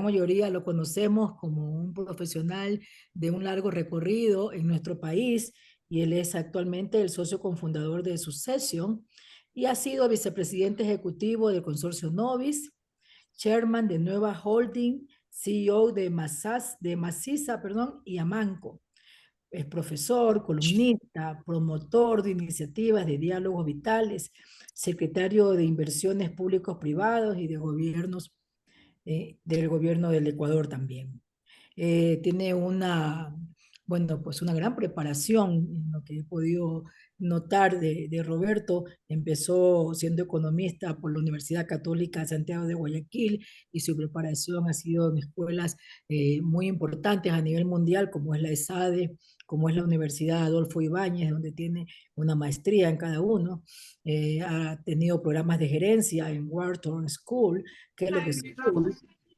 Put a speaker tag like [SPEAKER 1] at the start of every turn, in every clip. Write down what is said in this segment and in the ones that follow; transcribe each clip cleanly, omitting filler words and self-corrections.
[SPEAKER 1] mayoría lo conocemos como un profesional de un largo recorrido en nuestro país y él es actualmente el socio cofundador de Succession y ha sido vicepresidente ejecutivo del consorcio Novis, chairman de Nueva Holding, CEO de Maciza, perdón, y Amanco. Es profesor, columnista, promotor de iniciativas de diálogos vitales, secretario de inversiones públicos privados y de gobiernos del gobierno del Ecuador también. Tiene bueno, pues una gran preparación en lo que he podido notar de Roberto. Empezó siendo economista por la Universidad Católica de Santiago de Guayaquil y su preparación ha sido en escuelas muy importantes a nivel mundial, como es la ESADE, como es la Universidad Adolfo Ibáñez, donde tiene una maestría en cada uno. Ha tenido programas de gerencia en Wharton School, Kellogg School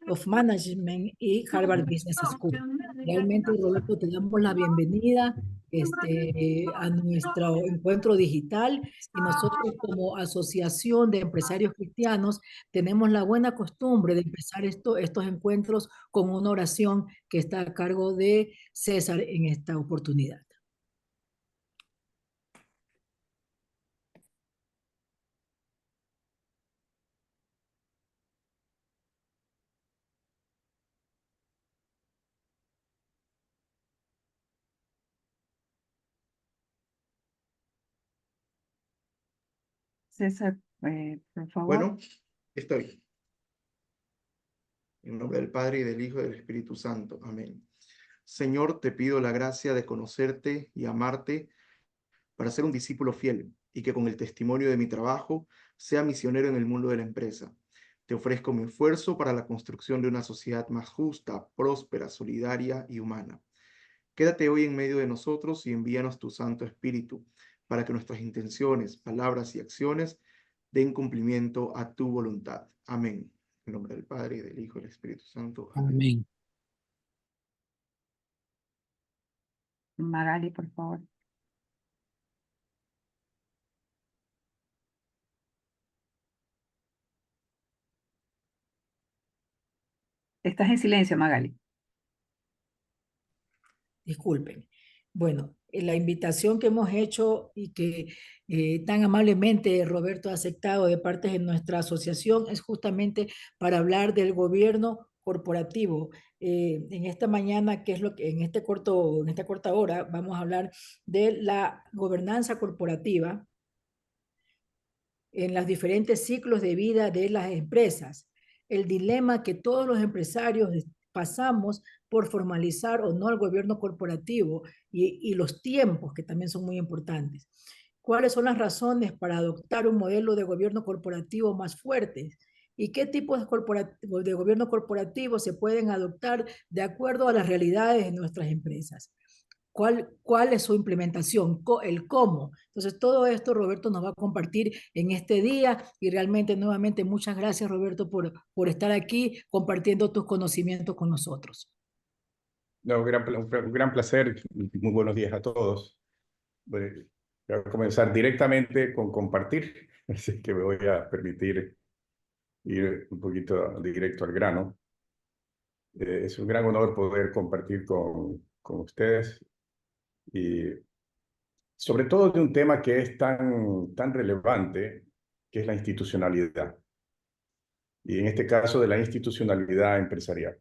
[SPEAKER 1] of Management y Harvard Business School. Realmente, Roberto, te damos la bienvenida a nuestro encuentro digital y nosotros como Asociación de Empresarios Cristianos tenemos la buena costumbre de empezar estos encuentros con una oración que está a cargo de César en esta oportunidad.
[SPEAKER 2] César, por favor.
[SPEAKER 3] Bueno, estoy. En nombre del Padre, y del Hijo, y del Espíritu Santo. Amén. Señor, te pido la gracia de conocerte y amarte para ser un discípulo fiel y que con el testimonio de mi trabajo sea misionero en el mundo de la empresa. Te ofrezco mi esfuerzo para la construcción de una sociedad más justa, próspera, solidaria y humana. Quédate hoy en medio de nosotros y envíanos tu Santo Espíritu para que nuestras intenciones, palabras y acciones den cumplimiento a tu voluntad. Amén. En nombre del Padre, y del Hijo, y del Espíritu Santo. Amén.
[SPEAKER 1] Amén.
[SPEAKER 2] Magali, por favor. Estás en silencio, Magali.
[SPEAKER 1] Disculpen. Bueno, la invitación que hemos hecho y que tan amablemente Roberto ha aceptado de parte de nuestra asociación es justamente para hablar del gobierno corporativo. En esta mañana, que es lo que en esta corta hora, vamos a hablar de la gobernanza corporativa en los diferentes ciclos de vida de las empresas. El dilema que todos los empresarios pasamos por formalizar o no el gobierno corporativo y los tiempos que también son muy importantes. ¿Cuáles son las razones para adoptar un modelo de gobierno corporativo más fuerte? ¿Y qué tipos de gobierno corporativo se pueden adoptar de acuerdo a las realidades de nuestras empresas? ¿Cuál es su implementación? El cómo. Entonces, todo esto Roberto nos va a compartir en este día y realmente nuevamente muchas gracias, Roberto, por estar aquí compartiendo tus conocimientos con nosotros.
[SPEAKER 4] No, un gran placer y muy buenos días a todos. Voy a comenzar directamente con compartir, así que me voy a permitir ir un poquito directo al grano. Es un gran honor poder compartir con ustedes y sobre todo de un tema que es tan relevante, que es la institucionalidad. Y en este caso de la institucionalidad empresarial.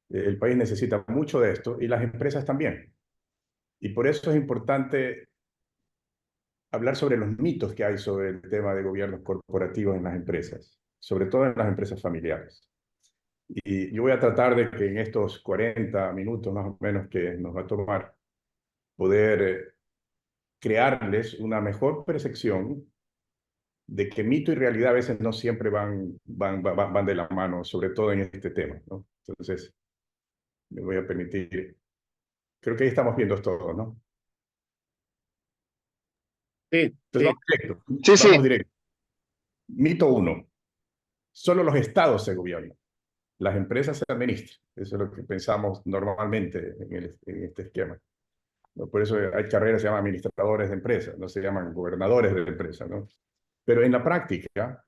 [SPEAKER 4] El país necesita mucho de esto y las empresas también. Y por eso es importante hablar sobre los mitos que hay sobre el tema de gobiernos corporativos en las empresas, sobre todo en las empresas familiares. Y yo voy a tratar de que en estos 40 minutos más o menos que nos va a tomar, poder crearles una mejor percepción de que mito y realidad a veces no siempre van de la mano, sobre todo en este tema, ¿no? Entonces, me voy a permitir, creo que ahí estamos viendo todo, ¿no?
[SPEAKER 5] Sí,
[SPEAKER 4] entonces
[SPEAKER 5] sí.
[SPEAKER 4] Vamos directo. Mito 1. Solo los estados se gobiernan. Las empresas se administran. Eso es lo que pensamos normalmente en este esquema. ¿No? Por eso hay carreras que se llaman administradores de empresas, no se llaman gobernadores de empresas, ¿no? Pero en la práctica,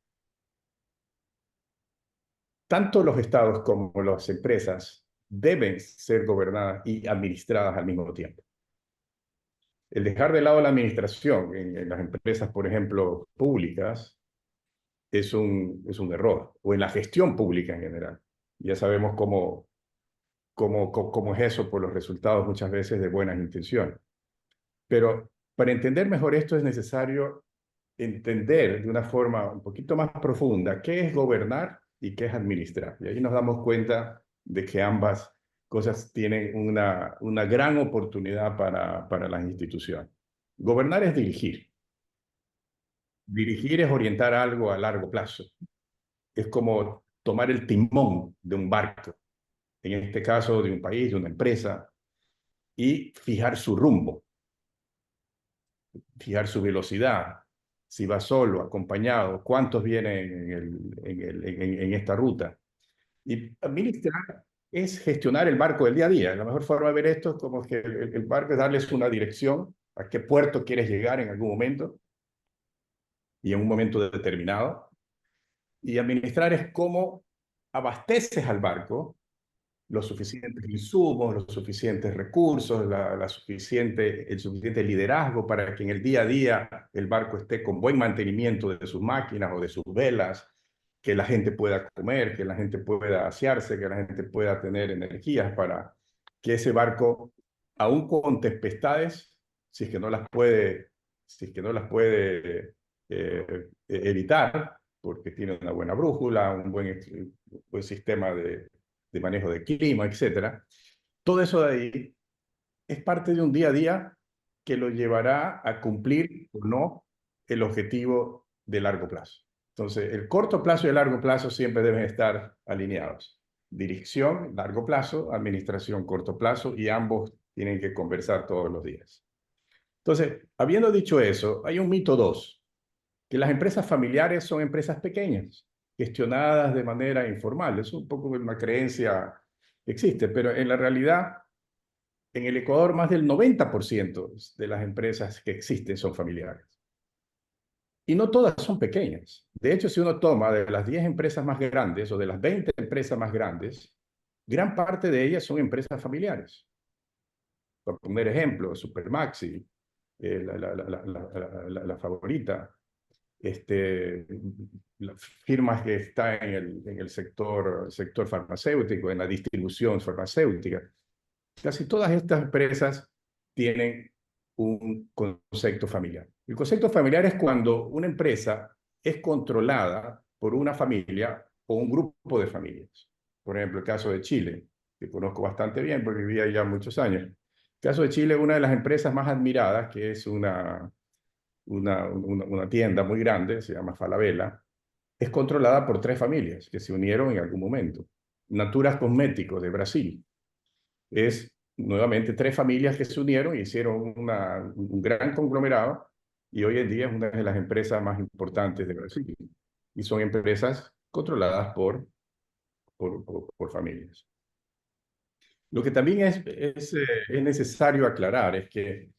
[SPEAKER 4] tanto los estados como las empresas deben ser gobernadas y administradas al mismo tiempo. El dejar de lado la administración en las empresas, por ejemplo, públicas, es un error, o en la gestión pública en general. Ya sabemos cómo es eso por los resultados muchas veces de buenas intenciones. Pero para entender mejor esto es necesario entender de una forma un poquito más profunda qué es gobernar y qué es administrar. Y ahí nos damos cuenta de que ambas cosas tienen una gran oportunidad para las instituciones. Gobernar es dirigir. Dirigir es orientar algo a largo plazo. Es como tomar el timón de un barco, en este caso de un país, de una empresa, y fijar su rumbo, fijar su velocidad, si va solo, acompañado, cuántos vienen en esta ruta. Y administrar es gestionar el barco del día a día. La mejor forma de ver esto es como que el barco es darles una dirección a qué puerto quieres llegar en algún momento y en un momento determinado. Y administrar es cómo abasteces al barco los suficientes insumos, los suficientes recursos, el suficiente liderazgo para que en el día a día el barco esté con buen mantenimiento de sus máquinas o de sus velas, que la gente pueda comer, que la gente pueda asearse, que la gente pueda tener energías para que ese barco, aún con tempestades, si es que no las puede, evitar, porque tiene una buena brújula, un buen sistema de manejo de clima, etcétera. Todo eso de ahí es parte de un día a día que lo llevará a cumplir o no el objetivo de largo plazo. Entonces, el corto plazo y el largo plazo siempre deben estar alineados. Dirección, largo plazo, administración, corto plazo, y ambos tienen que conversar todos los días. Entonces, habiendo dicho eso, hay un mito 2, que las empresas familiares son empresas pequeñas, gestionadas de manera informal. Es un poco una creencia que existe, pero en la realidad, en el Ecuador, más del 90% de las empresas que existen son familiares. Y no todas son pequeñas. De hecho, si uno toma de las 10 empresas más grandes o de las 20 empresas más grandes, gran parte de ellas son empresas familiares. Por poner ejemplos, Supermaxi, la Favorita, las firmas que están en el sector farmacéutico, en la distribución farmacéutica. Casi todas estas empresas tienen un concepto familiar. El concepto familiar es cuando una empresa es controlada por una familia o un grupo de familias. Por ejemplo, el caso de Chile, que conozco bastante bien porque viví allá muchos años. El caso de Chile, una de las empresas más admiradas, que es una tienda muy grande, se llama Falabella, es controlada por 3 familias que se unieron en algún momento. Naturas Cosméticos de Brasil. Es nuevamente 3 familias que se unieron y hicieron un gran conglomerado, y hoy en día es una de las empresas más importantes de Brasil. Y son empresas controladas por familias. Lo que también es necesario aclarar es que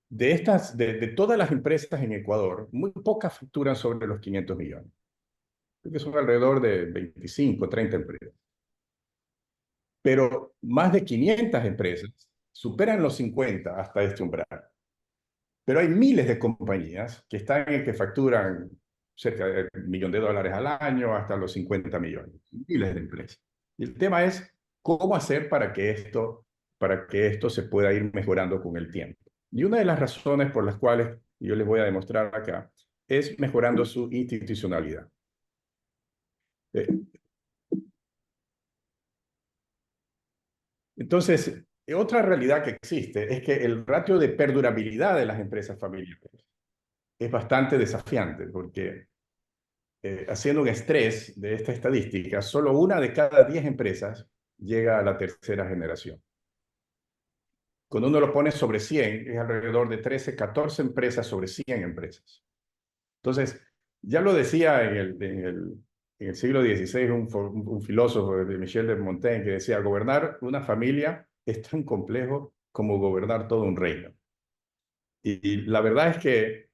[SPEAKER 4] de todas las empresas en Ecuador, muy pocas facturan sobre los 500 millones. Creo que son alrededor de 25, 30 empresas. Pero más de 500 empresas superan los 50 hasta este umbral. Pero hay miles de compañías que facturan cerca de $1 millón al año hasta los 50 millones. Miles de empresas. Y el tema es cómo hacer para que esto se pueda ir mejorando con el tiempo. Y una de las razones por las cuales yo les voy a demostrar acá es mejorando su institucionalidad. Entonces, otra realidad que existe es que el ratio de perdurabilidad de las empresas familiares es bastante desafiante, porque haciendo un estrés de esta estadística, solo 1 de cada 10 empresas llega a la tercera generación. Cuando uno lo pone sobre 100, es alrededor de 13, 14 empresas sobre 100 empresas. Entonces, ya lo decía en el siglo XVI un filósofo de Michel de Montaigne, que decía: gobernar una familia es tan complejo como gobernar todo un reino. Y la verdad es que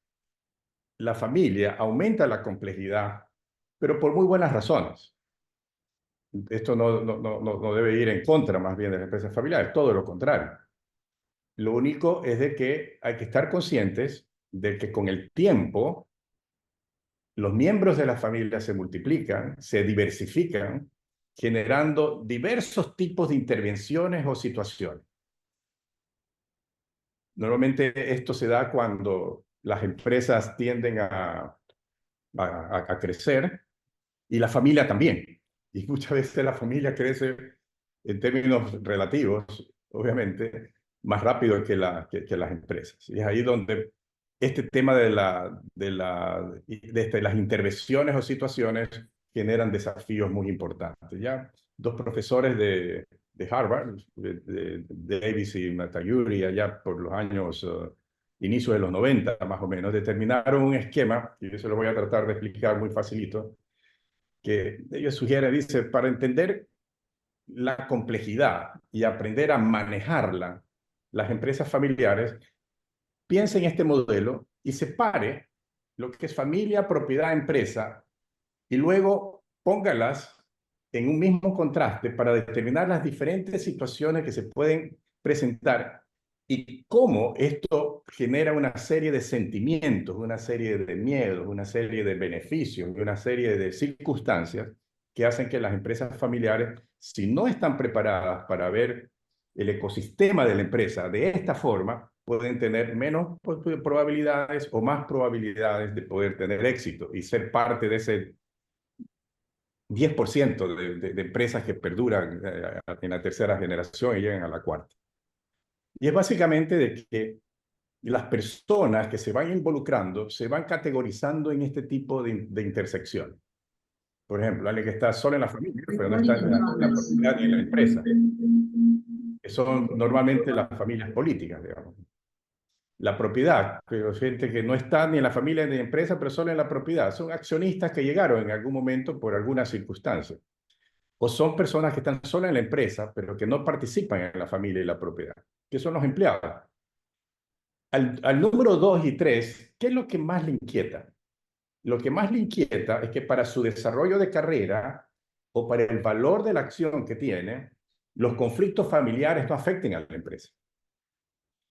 [SPEAKER 4] la familia aumenta la complejidad, pero por muy buenas razones. esto no debe ir en contra más bien de las empresas familiares, todo lo contrario. Lo único es de que hay que estar conscientes de que con el tiempo los miembros de la familia se multiplican, se diversifican, generando diversos tipos de intervenciones o situaciones. Normalmente esto se da cuando las empresas tienden a crecer y la familia también. Y muchas veces la familia crece en términos relativos, obviamente, más rápido que las empresas. Y es ahí donde este tema de las intervenciones o situaciones generan desafíos muy importantes. Ya dos profesores de Harvard, Davis y Matayuri, allá por los años inicios de los 90 más o menos, determinaron un esquema, y eso lo voy a tratar de explicar muy facilito, que ellos sugieren, dice, para entender la complejidad y aprender a manejarla, las empresas familiares, piense en este modelo y separe lo que es familia, propiedad, empresa, y luego póngalas en un mismo contraste para determinar las diferentes situaciones que se pueden presentar y cómo esto genera una serie de sentimientos, una serie de miedos, una serie de beneficios y una serie de circunstancias que hacen que las empresas familiares, si no están preparadas para ver el ecosistema de la empresa de esta forma, pueden tener menos probabilidades o más probabilidades de poder tener éxito y ser parte de ese 10% de empresas que perduran en la tercera generación y llegan a la cuarta. Y es básicamente de que las personas que se van involucrando se van categorizando en este tipo de intersección. Por ejemplo, alguien que está solo en la familia, pero no está en la propiedad ni en la empresa, que son normalmente las familias políticas, digamos. La propiedad, pero gente que no está ni en la familia ni en la empresa, pero solo en la propiedad. Son accionistas que llegaron en algún momento por alguna circunstancia. O son personas que están solo en la empresa, pero que no participan en la familia y la propiedad, que son los empleados. Al número 2 y 3, ¿qué es lo que más le inquieta? Lo que más le inquieta es que para su desarrollo de carrera o para el valor de la acción que tiene, los conflictos familiares no afecten a la empresa.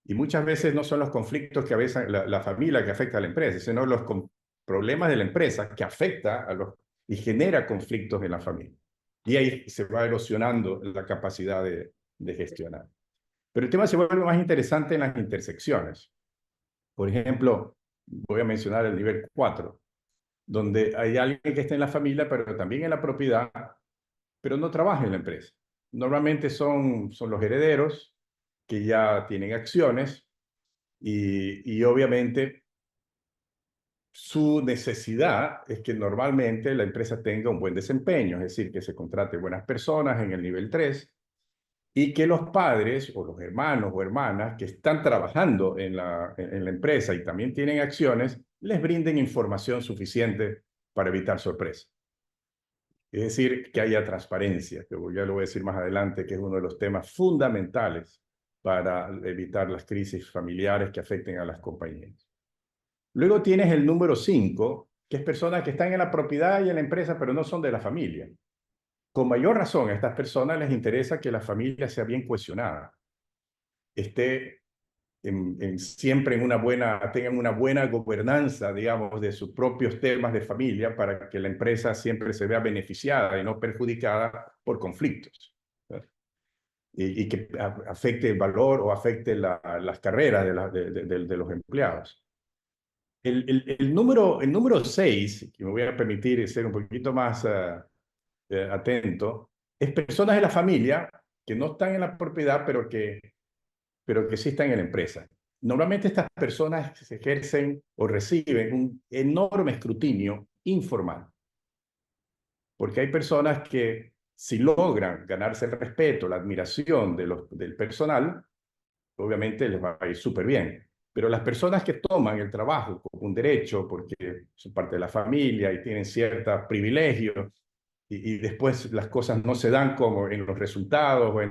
[SPEAKER 4] Y muchas veces no son los conflictos que a veces la familia que afecta a la empresa, sino los problemas de la empresa que afecta y genera conflictos en la familia. Y ahí se va erosionando la capacidad de gestionar. Pero el tema se vuelve más interesante en las intersecciones. Por ejemplo, voy a mencionar el nivel 4, donde hay alguien que está en la familia, pero también en la propiedad, pero no trabaja en la empresa. Normalmente son los herederos que ya tienen acciones y obviamente su necesidad es que normalmente la empresa tenga un buen desempeño, es decir, que se contrate buenas personas en el nivel 3 y que los padres o los hermanos o hermanas que están trabajando en la empresa y también tienen acciones, les brinden información suficiente para evitar sorpresas. Es decir, que haya transparencia, que ya lo voy a decir más adelante, que es uno de los temas fundamentales para evitar las crisis familiares que afecten a las compañías. Luego tienes el número 5, que es personas que están en la propiedad y en la empresa, pero no son de la familia. Con mayor razón, a estas personas les interesa que la familia sea bien cohesionada, esté siempre tengan una buena gobernanza, digamos, de sus propios temas de familia para que la empresa siempre se vea beneficiada y no perjudicada por conflictos. Y que afecte el valor o afecte las carreras de los empleados. El número 6, que me voy a permitir ser un poquito más atento, es personas de la familia que no están en la propiedad, pero que sí están en la empresa. Normalmente estas personas se ejercen o reciben un enorme escrutinio informal, porque hay personas que si logran ganarse el respeto, la admiración del personal, obviamente les va a ir súper bien. Pero las personas que toman el trabajo como un derecho, porque son parte de la familia y tienen ciertos privilegios, y después las cosas no se dan como en los resultados, o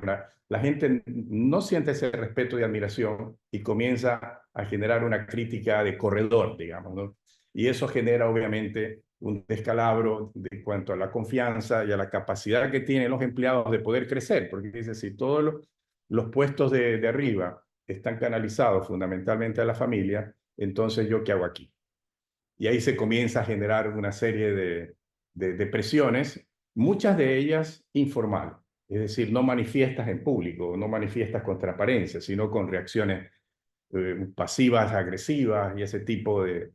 [SPEAKER 4] la gente no siente ese respeto y admiración y comienza a generar una crítica de corredor, digamos, ¿no? Y eso genera obviamente un descalabro de cuanto a la confianza y a la capacidad que tienen los empleados de poder crecer, porque dice, si todos los puestos de arriba están canalizados fundamentalmente a la familia, entonces ¿yo qué hago aquí? Y ahí se comienza a generar una serie de presiones, muchas de ellas informales, es decir, no manifiestas en público, no manifiestas con transparencia, sino con reacciones pasivas, agresivas y ese tipo de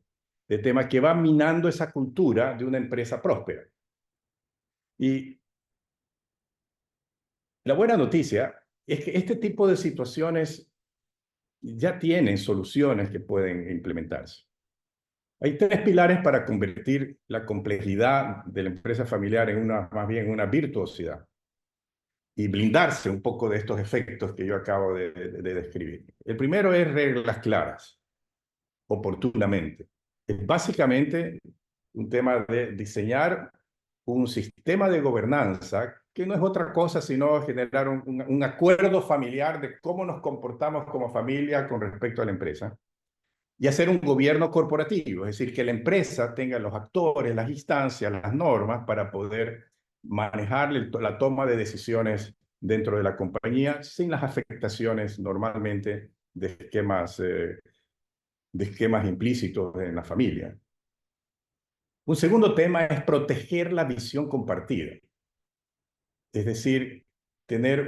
[SPEAKER 4] temas que van minando esa cultura de una empresa próspera. Y la buena noticia es que este tipo de situaciones ya tienen soluciones que pueden implementarse. Hay tres pilares para convertir la complejidad de la empresa familiar en más bien una virtuosidad y blindarse un poco de estos efectos que yo acabo de describir. El primero es reglas claras, oportunamente. Es básicamente un tema de diseñar un sistema de gobernanza que no es otra cosa sino generar un acuerdo familiar de cómo nos comportamos como familia con respecto a la empresa y hacer un gobierno corporativo, es decir, que la empresa tenga los actores, las instancias, las normas para poder manejar la toma de decisiones dentro de la compañía sin las afectaciones normalmente de esquemas implícitos en la familia. Un segundo tema es proteger la visión compartida. Es decir, tener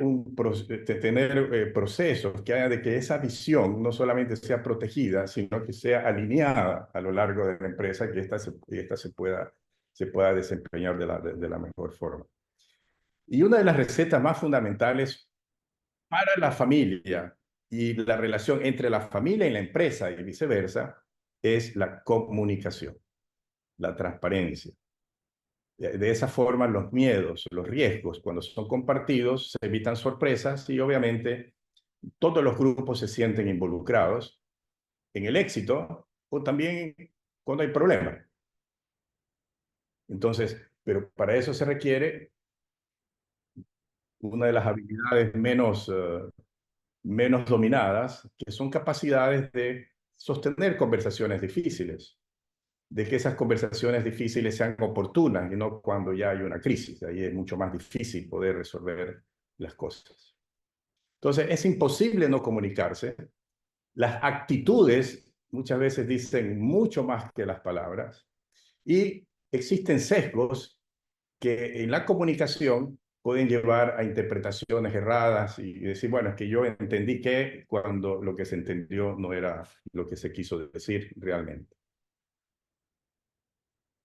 [SPEAKER 4] procesos que hagan de que esa visión no solamente sea protegida, sino que sea alineada a lo largo de la empresa, que esta se pueda desempeñar de la mejor forma. Y una de las recetas más fundamentales para la familia y la relación entre la familia y la empresa y viceversa es la comunicación, la transparencia. De esa forma, los miedos, los riesgos, cuando son compartidos, se evitan sorpresas y obviamente todos los grupos se sienten involucrados en el éxito o también cuando hay problemas. Entonces, pero para eso se requiere una de las habilidades menos dominadas, que son capacidades de sostener conversaciones difíciles, de que esas conversaciones difíciles sean oportunas y no cuando ya hay una crisis. Ahí es mucho más difícil poder resolver las cosas. Entonces, es imposible no comunicarse. Las actitudes muchas veces dicen mucho más que las palabras y existen sesgos que en la comunicación pueden llevar a interpretaciones erradas y decir, bueno, es que yo entendí que cuando lo que se entendió no era lo que se quiso decir realmente.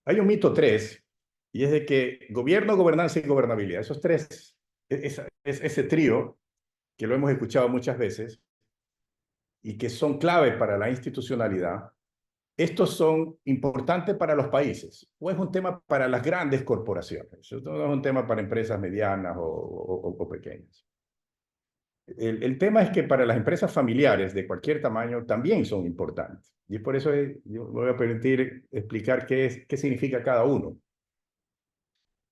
[SPEAKER 4] Hay un mito 3, y es de que gobierno, gobernanza y gobernabilidad, esos tres, ese trío, que lo hemos escuchado muchas veces, y que son clave para la institucionalidad, estos son importantes para los países, o es un tema para las grandes corporaciones, esto no es un tema para empresas medianas o pequeñas. El tema es que para las empresas familiares de cualquier tamaño también son importantes. Y por eso yo me voy a permitir explicar qué significa cada uno.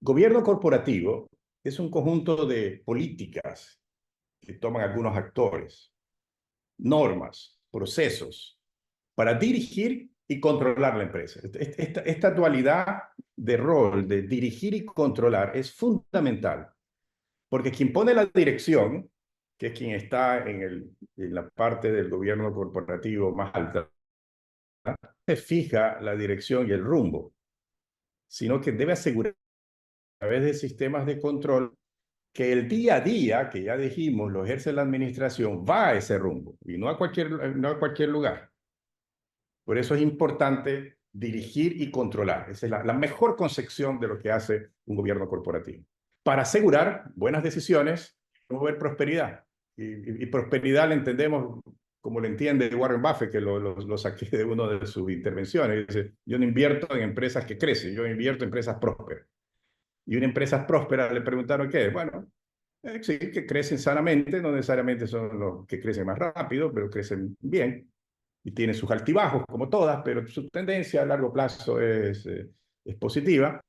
[SPEAKER 4] Gobierno corporativo es un conjunto de políticas que toman algunos actores, normas, procesos, para dirigir y controlar la empresa. Esta dualidad de rol de dirigir y controlar es fundamental, porque quien pone la dirección, que es quien está en la parte del gobierno corporativo más alta, se fija la dirección y el rumbo, sino que debe asegurar a través de sistemas de control que el día a día, que ya dijimos, lo ejerce la administración, va a ese rumbo y no a cualquier lugar. Por eso es importante dirigir y controlar. Esa es la mejor concepción de lo que hace un gobierno corporativo. Para asegurar buenas decisiones, promover prosperidad. Y prosperidad la entendemos como lo entiende Warren Buffett, que lo saqué de una de sus intervenciones. Dice, yo no invierto en empresas que crecen, yo invierto en empresas prósperas. Y una empresa próspera le preguntaron qué. Bueno, sí, que crecen sanamente, no necesariamente son los que crecen más rápido, pero crecen bien. Y tienen sus altibajos, como todas, pero su tendencia a largo plazo es positiva,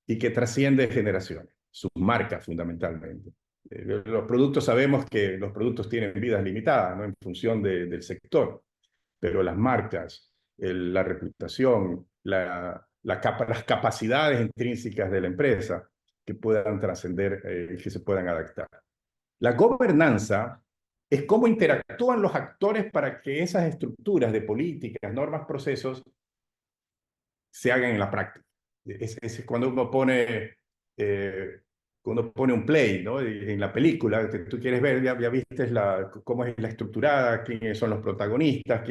[SPEAKER 4] y que trasciende generaciones, sus marcas fundamentalmente. Los productos, sabemos que los productos tienen vidas limitadas, ¿no? En función del sector, pero las marcas, la reputación, la las capacidades intrínsecas de la empresa que puedan trascender y que se puedan adaptar. La gobernanza es cómo interactúan los actores para que esas estructuras de políticas, normas, procesos se hagan en la práctica. Es cuando uno pone un play, ¿no? En la película que tú quieres ver, ya viste cómo es la estructurada, quiénes son los protagonistas,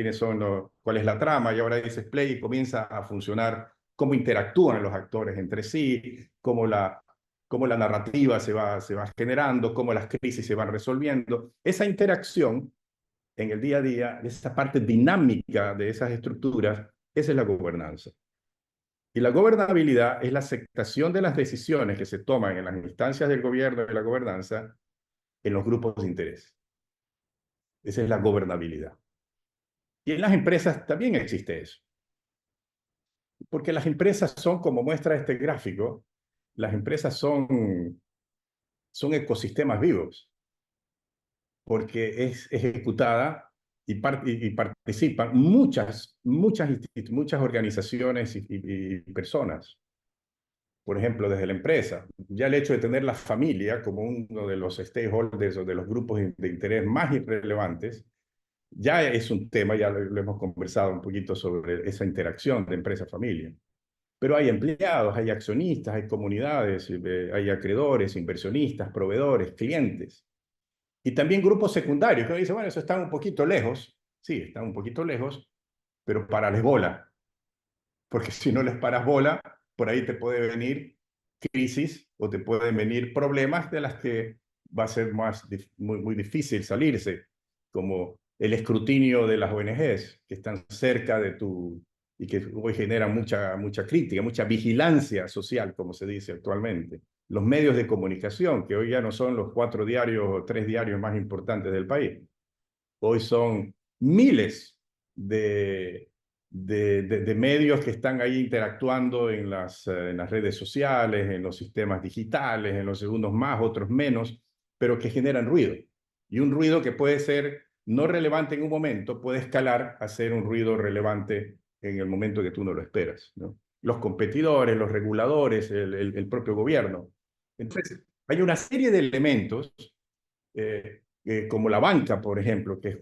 [SPEAKER 4] cuál es la trama, y ahora dices play y comienza a funcionar cómo interactúan los actores entre sí, cómo la narrativa se va generando, cómo las crisis se van resolviendo. Esa interacción en el día a día, esa parte dinámica de esas estructuras, esa es la gobernanza. Y la gobernabilidad es la aceptación de las decisiones que se toman en las instancias del gobierno y la gobernanza en los grupos de interés. Esa es la gobernabilidad. Y en las empresas también existe eso. Porque las empresas son, como muestra este gráfico, las empresas son ecosistemas vivos. Porque es ejecutada y participan muchas organizaciones y personas. Por ejemplo, desde la empresa. Ya el hecho de tener la familia como uno de los stakeholders o de los grupos de interés más relevantes, ya es un tema, ya lo hemos conversado un poquito sobre esa interacción de empresa-familia. Pero hay empleados, hay accionistas, hay comunidades, hay acreedores, inversionistas, proveedores, clientes. Y también grupos secundarios, que uno dice, bueno, eso está un poquito lejos. Sí, están un poquito lejos, pero parales bola. Porque si no les paras bola, por ahí te puede venir crisis o te pueden venir problemas de las que va a ser muy difícil salirse, como el escrutinio de las ONGs que están cerca de y que hoy generan mucha crítica, mucha vigilancia social, como se dice actualmente. Los medios de comunicación, que hoy ya no son los 4 diarios o 3 diarios más importantes del país. Hoy son miles de medios que están ahí interactuando en las redes sociales, en los sistemas digitales, en los unos más, otros menos, pero que generan ruido. Y un ruido que puede ser no relevante en un momento, puede escalar a ser un ruido relevante en el momento que tú no lo esperas, ¿no? Los competidores, los reguladores, el propio gobierno. Entonces, hay una serie de elementos como la banca, por ejemplo, que es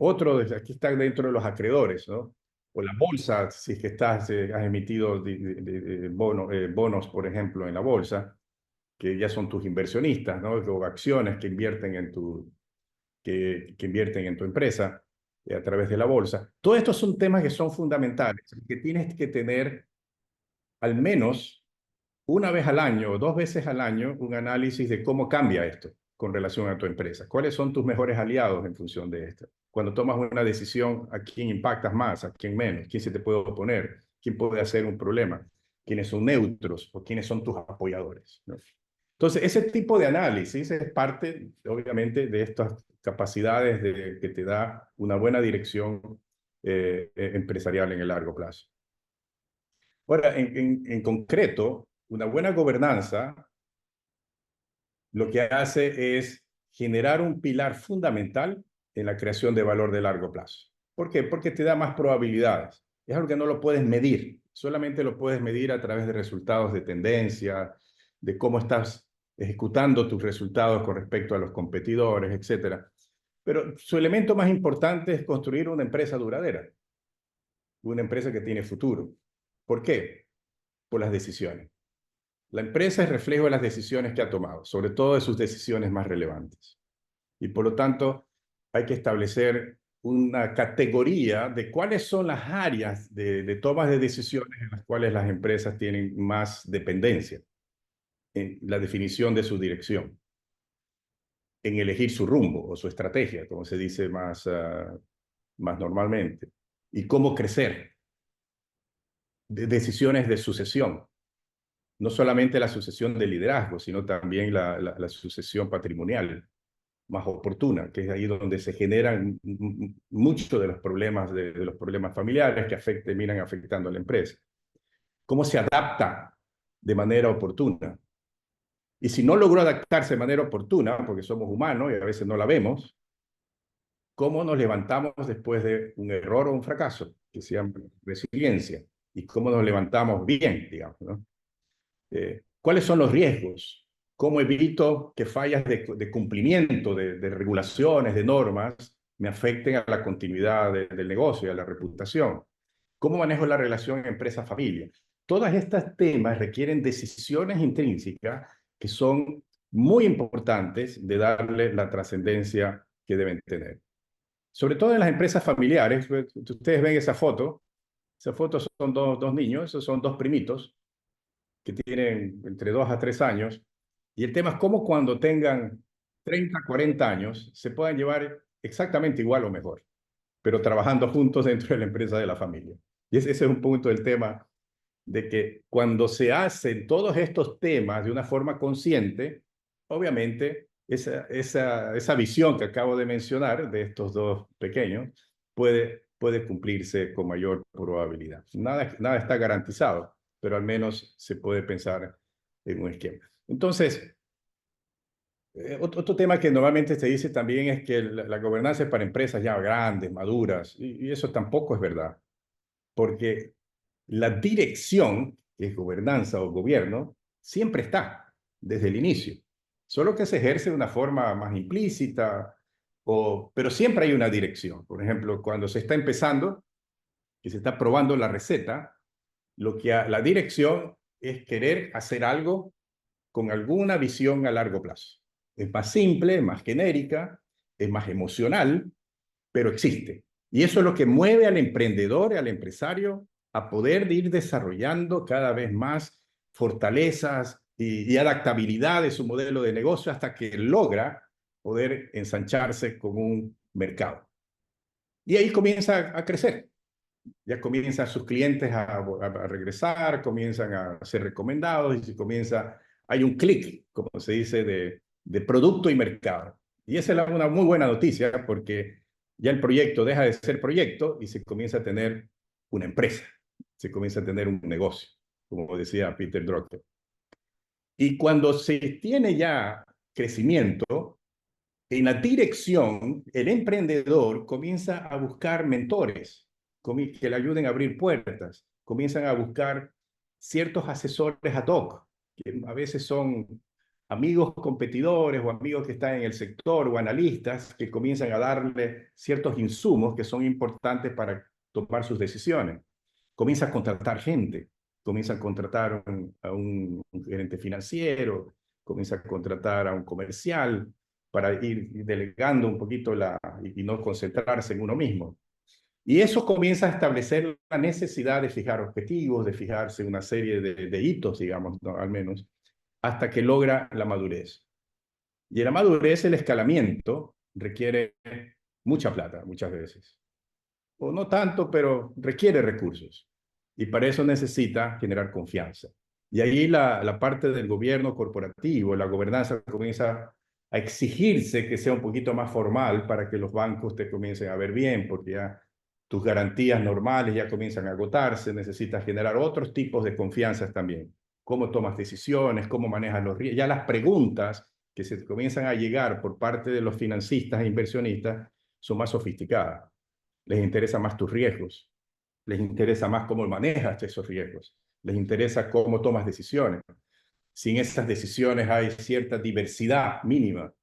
[SPEAKER 4] aquí está dentro de los acreedores, ¿no? O la bolsa, si es que has emitido bonos, por ejemplo, en la bolsa, que ya son tus inversionistas, ¿no? O acciones que invierten en que invierten en tu empresa a través de la bolsa. Todos estos son temas que son fundamentales, que tienes que tener al menos una vez al año o 2 veces al año un análisis de cómo cambia esto con relación a tu empresa. ¿Cuáles son tus mejores aliados en función de esto? Cuando tomas una decisión, ¿a quién impactas más? ¿A quién menos? ¿Quién se te puede oponer? ¿Quién puede hacer un problema? ¿Quiénes son neutros? ¿O quiénes son tus apoyadores? ¿No? Entonces, ese tipo de análisis es parte, obviamente, de estas capacidades que te da una buena dirección empresarial en el largo plazo. Ahora, en concreto, una buena gobernanza lo que hace es generar un pilar fundamental en la creación de valor de largo plazo. ¿Por qué? Porque te da más probabilidades. Es algo que no lo puedes medir, solamente lo puedes medir a través de resultados de tendencia, de cómo estás ejecutando tus resultados con respecto a los competidores, etc. Pero su elemento más importante es construir una empresa duradera, una empresa que tiene futuro. ¿Por qué? Por las decisiones. La empresa es reflejo de las decisiones que ha tomado, sobre todo de sus decisiones más relevantes. Y por lo tanto, hay que establecer una categoría de cuáles son las áreas de tomas de decisiones en las cuales las empresas tienen más dependencia en la definición de su dirección, en elegir su rumbo o su estrategia, como se dice más normalmente, y cómo crecer, decisiones de sucesión. No solamente la sucesión de liderazgo, sino también la sucesión patrimonial más oportuna, que es ahí donde se generan muchos de los problemas los problemas familiares que terminan afectando a la empresa. ¿Cómo se adapta de manera oportuna? Y si no logró adaptarse de manera oportuna, porque somos humanos y a veces no la vemos, ¿cómo nos levantamos después de un error o un fracaso? Que se llama resiliencia. y cómo nos levantamos bien, digamos, ¿no? ¿Cuáles son los riesgos? ¿Cómo evito que fallas de cumplimiento de regulaciones, de normas, me afecten a la continuidad del negocio y a la reputación? ¿Cómo manejo la relación empresa-familia? Todos estos temas requieren decisiones intrínsecas que son muy importantes de darle la trascendencia que deben tener. Sobre todo en las empresas familiares, ustedes ven esa foto son dos niños, esos son dos primitos que tienen entre 2 a 3 años, y el tema es cómo cuando tengan 30, 40 años se puedan llevar exactamente igual o mejor, pero trabajando juntos dentro de la empresa de la familia. Y ese es un punto del tema de que cuando se hacen todos estos temas de una forma consciente, obviamente esa visión que acabo de mencionar de estos dos pequeños puede cumplirse con mayor probabilidad. Nada está garantizado, pero al menos se puede pensar en un esquema. Entonces, otro tema que normalmente se dice también es que la gobernanza es para empresas ya grandes, maduras, y eso tampoco es verdad, porque la dirección, que es gobernanza o gobierno, siempre está desde el inicio, solo que se ejerce de una forma más implícita, pero siempre hay una dirección. Por ejemplo, cuando se está empezando, que se está probando la receta, la dirección es querer hacer algo con alguna visión a largo plazo. Es más simple, más genérica, es más emocional, pero existe. Y eso es lo que mueve al emprendedor y al empresario a poder ir desarrollando cada vez más fortalezas y adaptabilidad de su modelo de negocio hasta que logra poder ensancharse con un mercado. Y ahí comienza a crecer. Ya comienzan sus clientes a regresar, comienzan a ser recomendados y hay un clic, como se dice, de producto y mercado. Y esa es una muy buena noticia porque ya el proyecto deja de ser proyecto y se comienza a tener una empresa, se comienza a tener un negocio, como decía Peter Drucker. Y cuando se tiene ya crecimiento, en la dirección, el emprendedor comienza a buscar mentores que le ayuden a abrir puertas, comienzan a buscar ciertos asesores ad hoc, que a veces son amigos competidores o amigos que están en el sector o analistas que comienzan a darle ciertos insumos que son importantes para tomar sus decisiones. Comienza a contratar gente, comienza a contratar a un gerente financiero, comienza a contratar a un comercial para ir delegando un poquito y no concentrarse en uno mismo. Y eso comienza a establecer la necesidad de fijar objetivos, de fijarse una serie de hitos, digamos, ¿no? Al menos, hasta que logra la madurez. Y en la madurez, el escalamiento requiere mucha plata, muchas veces. O no tanto, pero requiere recursos. Y para eso necesita generar confianza. Y ahí la parte del gobierno corporativo, la gobernanza comienza a exigirse que sea un poquito más formal para que los bancos te comiencen a ver bien, porque ya tus garantías normales ya comienzan a agotarse, necesitas generar otros tipos de confianzas también. Cómo tomas decisiones, cómo manejas los riesgos. Ya las preguntas que se comienzan a llegar por parte de los financistas e inversionistas son más sofisticadas. Les interesa más tus riesgos, les interesa más cómo manejas esos riesgos, les interesa cómo tomas decisiones. Si en esas decisiones hay cierta diversidad mínima,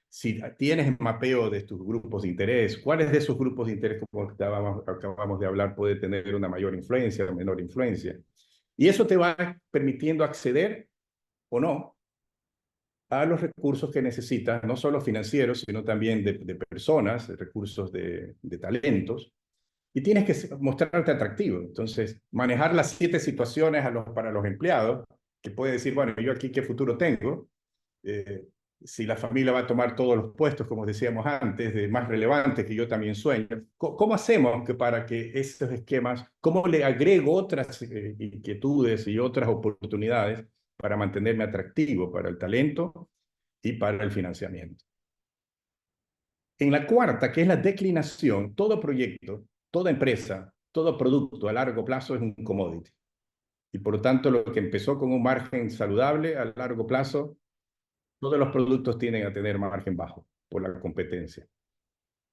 [SPEAKER 4] si tienes mapeo de tus grupos de interés, cuáles de esos grupos de interés, como acabamos de hablar, puede tener una mayor influencia o menor influencia. Y eso te va permitiendo acceder o no a los recursos que necesitas, no solo financieros, sino también de personas, de recursos de talentos, y tienes que mostrarte atractivo. Entonces, manejar las 7 situaciones para los empleados, que puede decir, bueno, yo aquí qué futuro tengo, si la familia va a tomar todos los puestos, como decíamos antes, de más relevantes que yo también sueño. ¿Cómo hacemos para que esos esquemas, cómo le agrego otras inquietudes y otras oportunidades para mantenerme atractivo para el talento y para el financiamiento? En la cuarta, que es la declinación, todo proyecto, toda empresa, todo producto a largo plazo es un commodity. Y por lo tanto, lo que empezó con un margen saludable a largo plazo, todos los productos tienden a tener margen bajo por la competencia.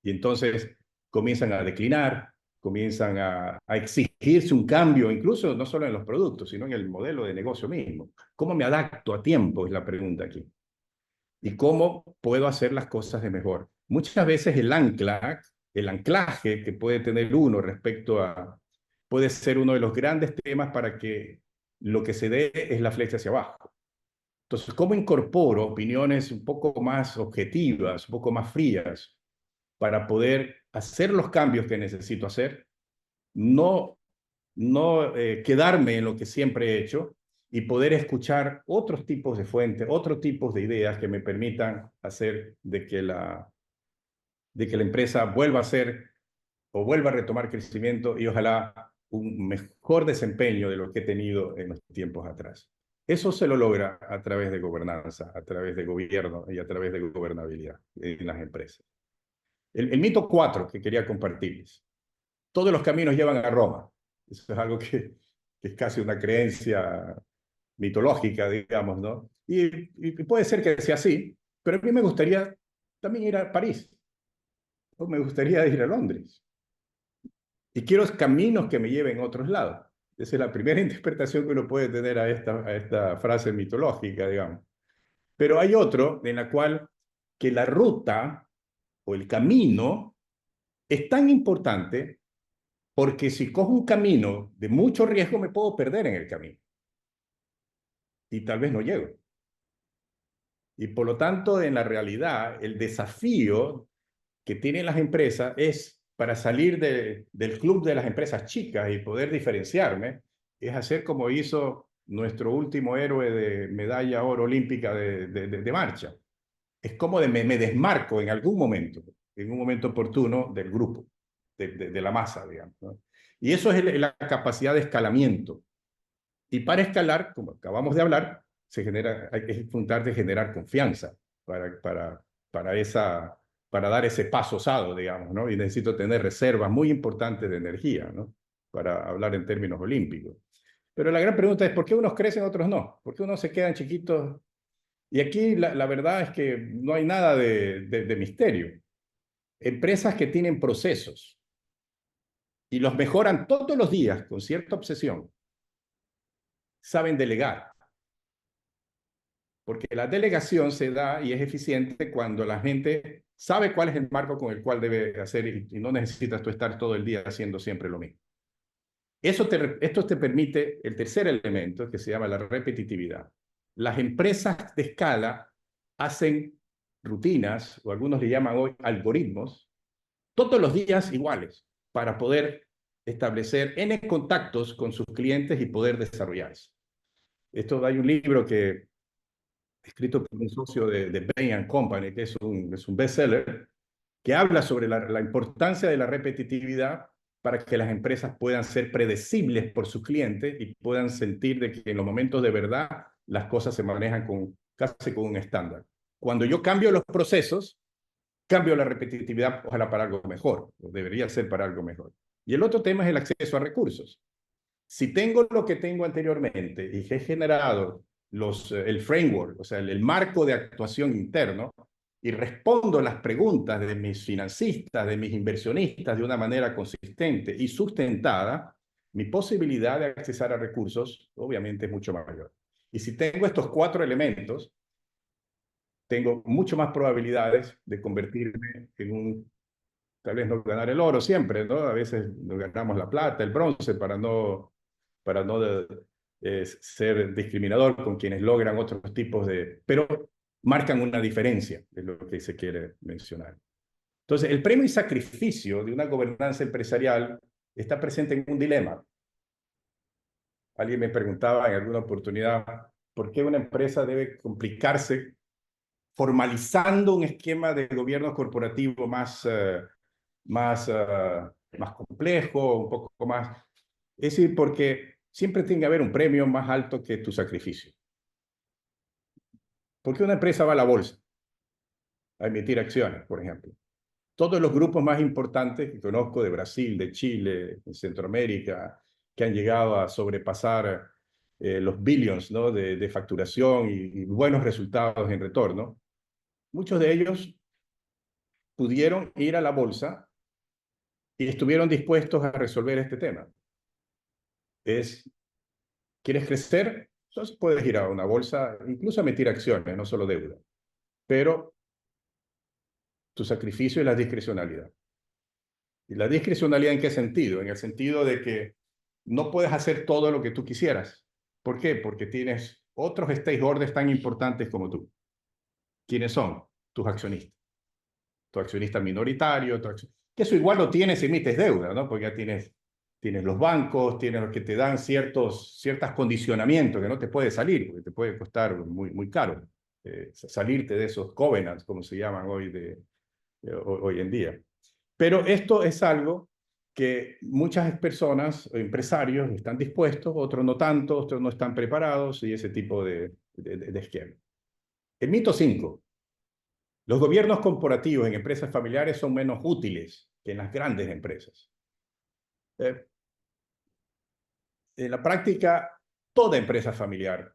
[SPEAKER 4] Y entonces comienzan a declinar, comienzan a exigirse un cambio, incluso no solo en los productos, sino en el modelo de negocio mismo. ¿Cómo me adapto a tiempo? Es la pregunta aquí. ¿Y cómo puedo hacer las cosas de mejor? Muchas veces el anclaje que puede tener uno respecto a, puede ser uno de los grandes temas para que lo que se dé es la flecha hacia abajo. Entonces, ¿cómo incorporo opiniones un poco más objetivas, un poco más frías, para poder hacer los cambios que necesito hacer? No quedarme en lo que siempre he hecho y poder escuchar otros tipos de fuentes, otros tipos de ideas que me permitan hacer de que la empresa vuelva a ser o vuelva a retomar crecimiento y ojalá un mejor desempeño de lo que he tenido en los tiempos atrás. Eso se lo logra a través de gobernanza, a través de gobierno y a través de gobernabilidad en las empresas. El mito 4 que quería compartirles. Todos los caminos llevan a Roma. Eso es algo que es casi una creencia mitológica, digamos, ¿no? Y puede ser que sea así, pero a mí me gustaría también ir a París, o me gustaría ir a Londres. Y quiero caminos que me lleven a otros lados. Esa es la primera interpretación que uno puede tener a esta frase mitológica, digamos. Pero hay otro en la cual que la ruta o el camino es tan importante porque si cojo un camino de mucho riesgo me puedo perder en el camino y tal vez no llego. Y por lo tanto, en la realidad, el desafío que tienen las empresas es para salir del club de las empresas chicas y poder diferenciarme, es hacer como hizo nuestro último héroe de medalla oro olímpica de marcha. Es como me desmarco en un momento oportuno del grupo, de la masa, digamos, ¿no? Y eso es la capacidad de escalamiento. Y para escalar, como acabamos de hablar, hay que juntar de generar confianza para dar ese paso osado, digamos, ¿no? Y necesito tener reservas muy importantes de energía, ¿no? Para hablar en términos olímpicos. Pero la gran pregunta es, ¿por qué unos crecen, otros no? ¿Por qué unos se quedan chiquitos? Y aquí la verdad es que no hay nada de misterio. Empresas que tienen procesos y los mejoran todos los días con cierta obsesión, saben delegar. Porque la delegación se da y es eficiente cuando la gente sabe cuál es el marco con el cual debe hacer y no necesitas tú estar todo el día haciendo siempre lo mismo. Esto te permite el tercer elemento que se llama la repetitividad. Las empresas de escala hacen rutinas, o algunos le llaman hoy algoritmos, todos los días iguales para poder establecer N contactos con sus clientes y poder desarrollarse. Hay un libro escrito por un socio de Bain & Company, que es un bestseller, que habla sobre la importancia de la repetitividad para que las empresas puedan ser predecibles por sus clientes y puedan sentir de que en los momentos de verdad las cosas se manejan casi con un estándar. Cuando yo cambio los procesos, cambio la repetitividad, ojalá para algo mejor, o debería ser para algo mejor. Y el otro tema es el acceso a recursos. Si tengo lo que tengo anteriormente y que he generado el framework, o sea, el marco de actuación interno, y respondo las preguntas de mis financistas, de mis inversionistas de una manera consistente y sustentada, mi posibilidad de accesar a recursos obviamente es mucho mayor. Y si tengo estos 4 elementos, tengo mucho más probabilidades de convertirme en tal vez no ganar el oro siempre, ¿no? A veces nos ganamos la plata, el bronce, para no ser discriminador con quienes logran otros tipos pero marcan una diferencia, es lo que se quiere mencionar. Entonces, el premio y sacrificio de una gobernanza empresarial está presente en un dilema. Alguien me preguntaba en alguna oportunidad, ¿por qué una empresa debe complicarse formalizando un esquema de gobierno corporativo más complejo, un poco más? Es decir, porque siempre tiene que haber un premio más alto que tu sacrificio. ¿Por qué una empresa va a la bolsa a emitir acciones, por ejemplo? Todos los grupos más importantes que conozco de Brasil, de Chile, de Centroamérica, que han llegado a sobrepasar los billions, ¿no? de facturación y buenos resultados en retorno, muchos de ellos pudieron ir a la bolsa y estuvieron dispuestos a resolver este tema. ¿Quieres crecer? Entonces puedes ir a una bolsa, incluso a emitir acciones, no solo deuda. Pero tu sacrificio es la discrecionalidad. ¿Y la discrecionalidad en qué sentido? En el sentido de que no puedes hacer todo lo que tú quisieras. ¿Por qué? Porque tienes otros stakeholders tan importantes como tú. ¿Quiénes son? Tus accionistas. Tu accionista minoritario, que eso igual lo tienes si emites deuda, ¿no? Porque ya tienes los bancos, tienes los que te dan ciertos condicionamientos que no te puede salir, porque te puede costar muy caro salirte de esos covenants, como se llaman hoy en día. Pero esto es algo que muchas personas, empresarios, están dispuestos, otros no tanto, otros no están preparados, y ese tipo de esquema. El mito 5. Los gobiernos corporativos en empresas familiares son menos útiles que en las grandes empresas. En la práctica, toda empresa familiar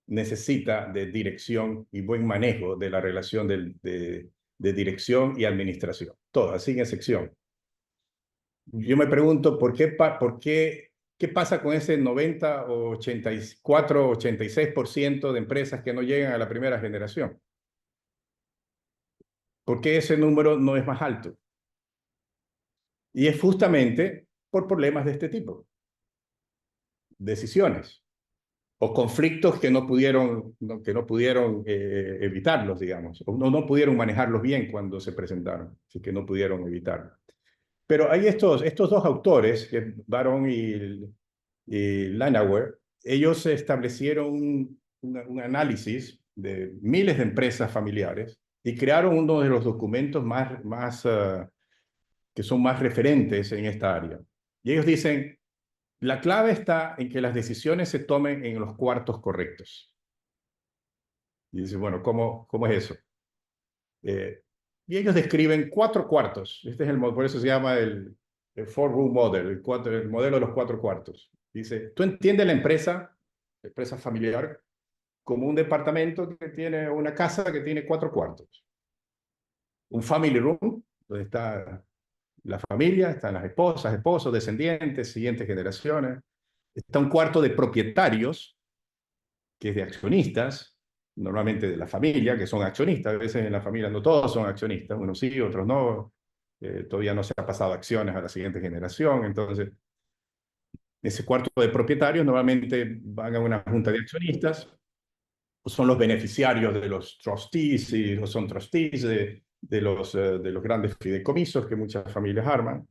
[SPEAKER 4] necesita de dirección y buen manejo de la relación de dirección y administración. Todas, sin excepción. Yo me pregunto qué pasa con ese 90 o 84, 86% de empresas que no llegan a la primera generación. ¿Por qué ese número no es más alto? Y es justamente por problemas de este tipo. Decisiones o conflictos que no pudieron evitarlos, digamos, o no pudieron manejarlos bien cuando se presentaron, así que no pudieron evitarlo. Pero hay estos dos autores, que Barron y Lanauer, ellos establecieron un análisis de miles de empresas familiares y crearon uno de los documentos que son más referentes en esta área. Y ellos dicen, la clave está en que las decisiones se tomen en los cuartos correctos. Y dice, bueno, ¿cómo es eso? Y ellos describen 4 cuartos. Este es por eso se llama el Four Room Model, el modelo de los 4 cuartos. Dice, tú entiendes la empresa familiar, como un departamento que tiene una casa que tiene 4 cuartos. Un family room, donde está la familia, están las esposas, esposos, descendientes, siguientes generaciones. Está un cuarto de propietarios, que es de accionistas, normalmente de la familia, que son accionistas. A veces en la familia no todos son accionistas, unos sí, otros no. Todavía no se ha pasado acciones a la siguiente generación. Entonces, ese cuarto de propietarios normalmente van a una junta de accionistas, o son los beneficiarios de los trustees, o son trustees de los grandes fideicomisos que muchas familias arman.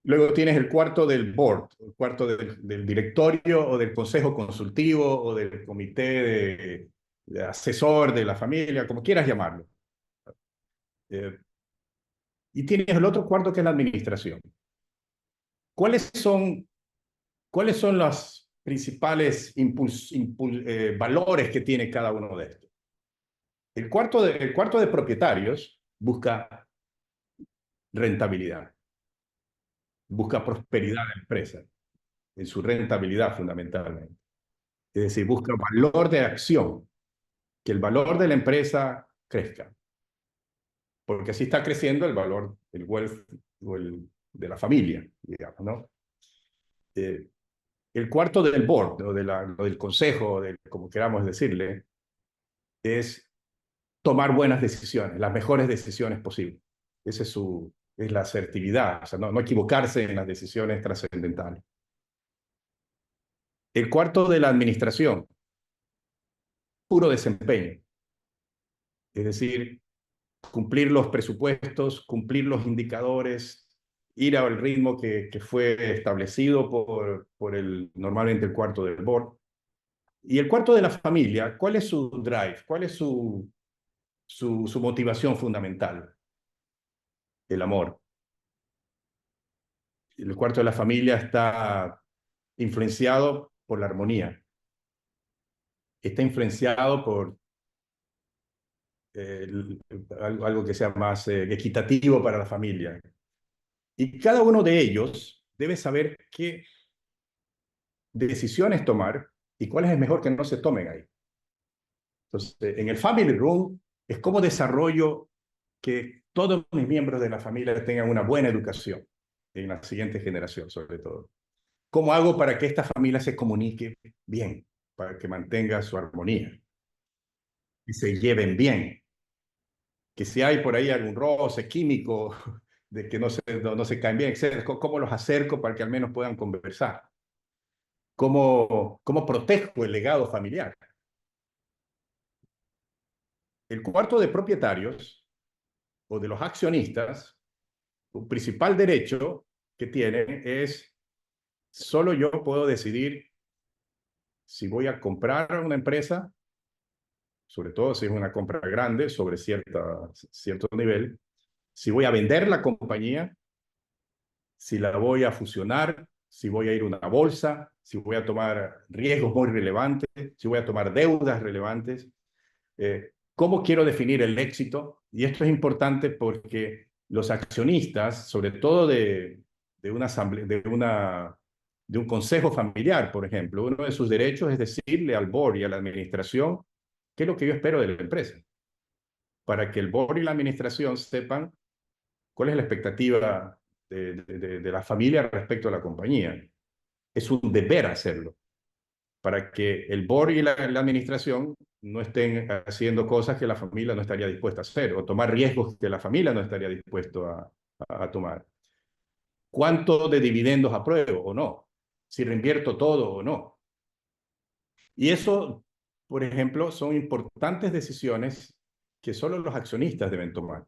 [SPEAKER 4] Luego tienes el cuarto del board, el cuarto del directorio o del consejo consultivo o del comité de asesor de la familia, como quieras llamarlo. Y tienes el otro cuarto que es la administración. ¿Cuáles son los principales valores que tiene cada uno de estos? El cuarto de propietarios busca rentabilidad, busca prosperidad de la empresa, en su rentabilidad fundamentalmente. Es decir, busca valor de acción, que el valor de la empresa crezca, porque así está creciendo el valor, el wealth de la familia, digamos, ¿no? El cuarto del board, o del consejo, como queramos decirle, es tomar buenas decisiones, las mejores decisiones posibles. Esa es la asertividad, o sea, no equivocarse en las decisiones trascendentales. El cuarto de la administración, puro desempeño. Es decir, cumplir los presupuestos, cumplir los indicadores, ir al ritmo que fue establecido por normalmente el cuarto del board. Y el cuarto de la familia, ¿cuál es su drive? ¿Cuál es su motivación fundamental? El amor. El cuarto de la familia está influenciado por la armonía. Está influenciado por algo que sea más equitativo para la familia. Y cada uno de ellos debe saber qué decisiones tomar y cuáles es mejor que no se tomen ahí. Entonces, en el Family Room es cómo desarrollo que todos mis miembros de la familia tengan una buena educación en la siguiente generación, sobre todo. ¿Cómo hago para que esta familia se comunique bien, para que mantenga su armonía y se lleven bien? Que si hay por ahí algún roce químico, de que no se caen bien, etc., ¿cómo los acerco para que al menos puedan conversar? ¿Cómo protejo el legado familiar? El cuarto de propietarios o de los accionistas, un principal derecho que tienen es: solo yo puedo decidir si voy a comprar una empresa, sobre todo si es una compra grande sobre cierto nivel, si voy a vender la compañía, si la voy a fusionar, si voy a ir a una bolsa, si voy a tomar riesgos muy relevantes, si voy a tomar deudas relevantes. ¿Cómo quiero definir el éxito? Y esto es importante porque los accionistas, sobre todo de una asamblea, de un consejo familiar, por ejemplo, uno de sus derechos es decirle al board y a la administración qué es lo que yo espero de la empresa, para que el board y la administración sepan cuál es la expectativa de la familia respecto a la compañía. Es un deber hacerlo, para que el board y la administración no estén haciendo cosas que la familia no estaría dispuesta a hacer, o tomar riesgos que la familia no estaría dispuesto a tomar. ¿Cuánto de dividendos apruebo o no? Si reinvierto todo o no. Y eso, por ejemplo, son importantes decisiones que solo los accionistas deben tomar.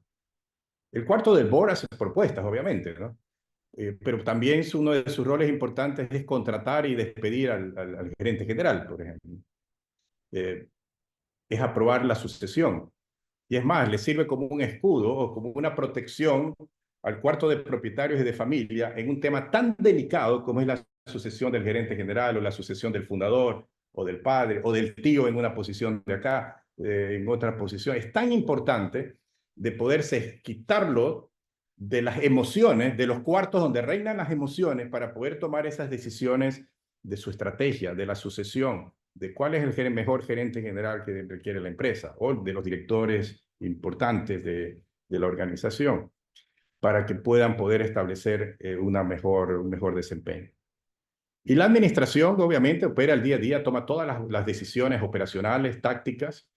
[SPEAKER 4] El cuarto del board hace propuestas, obviamente, ¿no? Pero también uno de sus roles importantes es contratar y despedir al gerente general, por ejemplo. Es aprobar la sucesión. Y es más, le sirve como un escudo o como una protección al cuarto de propietarios y de familia en un tema tan delicado como es la sucesión del gerente general o la sucesión del fundador o del padre o del tío en una posición de acá, en otra posición. Es tan importante de poderse quitarlo de las emociones, de los cuartos donde reinan las emociones, para poder tomar esas decisiones de su estrategia, de la sucesión, de cuál es el mejor gerente general que requiere la empresa, o de los directores importantes de la organización, para que puedan poder establecer un mejor desempeño. Y la administración, obviamente, opera el día a día, toma todas las decisiones operacionales, tácticas,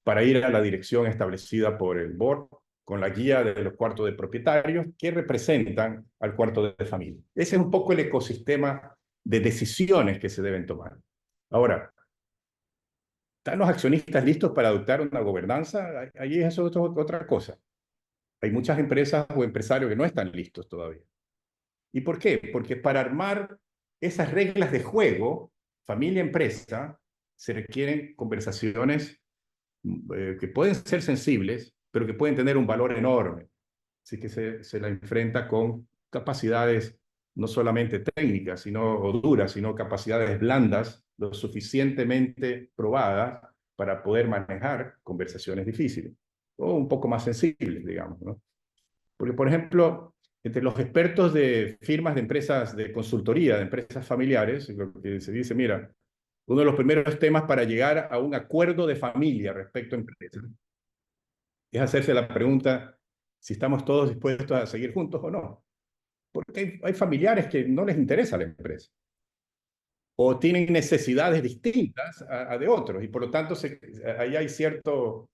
[SPEAKER 4] para ir a la dirección establecida por el board, con la guía de los cuartos de propietarios que representan al cuarto de familia. Ese es un poco el ecosistema de decisiones que se deben tomar. Ahora, ¿están los accionistas listos para adoptar una gobernanza? Ahí eso es otra cosa. Hay muchas empresas o empresarios que no están listos todavía. ¿Y por qué? Porque para armar esas reglas de juego, familia-empresa, se requieren conversaciones que pueden ser sensibles, pero que pueden tener un valor enorme. Así que se la enfrenta con capacidades no solamente técnicas o duras, sino capacidades blandas, lo suficientemente probadas para poder manejar conversaciones difíciles, o un poco más sensibles, digamos, ¿no? Porque, por ejemplo, entre los expertos de firmas de empresas de consultoría, de empresas familiares, lo que se dice, mira, uno de los primeros temas para llegar a un acuerdo de familia respecto a empresas es hacerse la pregunta si estamos todos dispuestos a seguir juntos o no. Porque hay familiares que no les interesa la empresa, o tienen necesidades distintas a de otros, y por lo tanto ahí hay cierto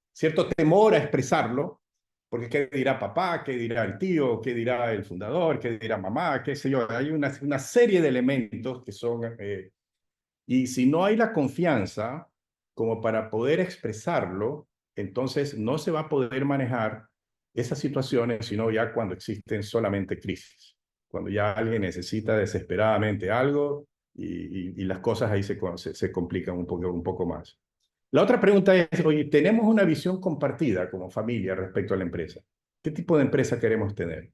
[SPEAKER 4] temor a expresarlo, porque ¿qué dirá papá? ¿Qué dirá el tío? ¿Qué dirá el fundador? ¿Qué dirá mamá? ¿Qué sé yo? Hay una serie de elementos que son... y si no hay la confianza como para poder expresarlo, entonces no se va a poder manejar esas situaciones, sino ya cuando existen solamente crisis, cuando ya alguien necesita desesperadamente algo y las cosas ahí se complican un poco más. La otra pregunta es, oye, ¿tenemos una visión compartida como familia respecto a la empresa? ¿Qué tipo de empresa queremos tener?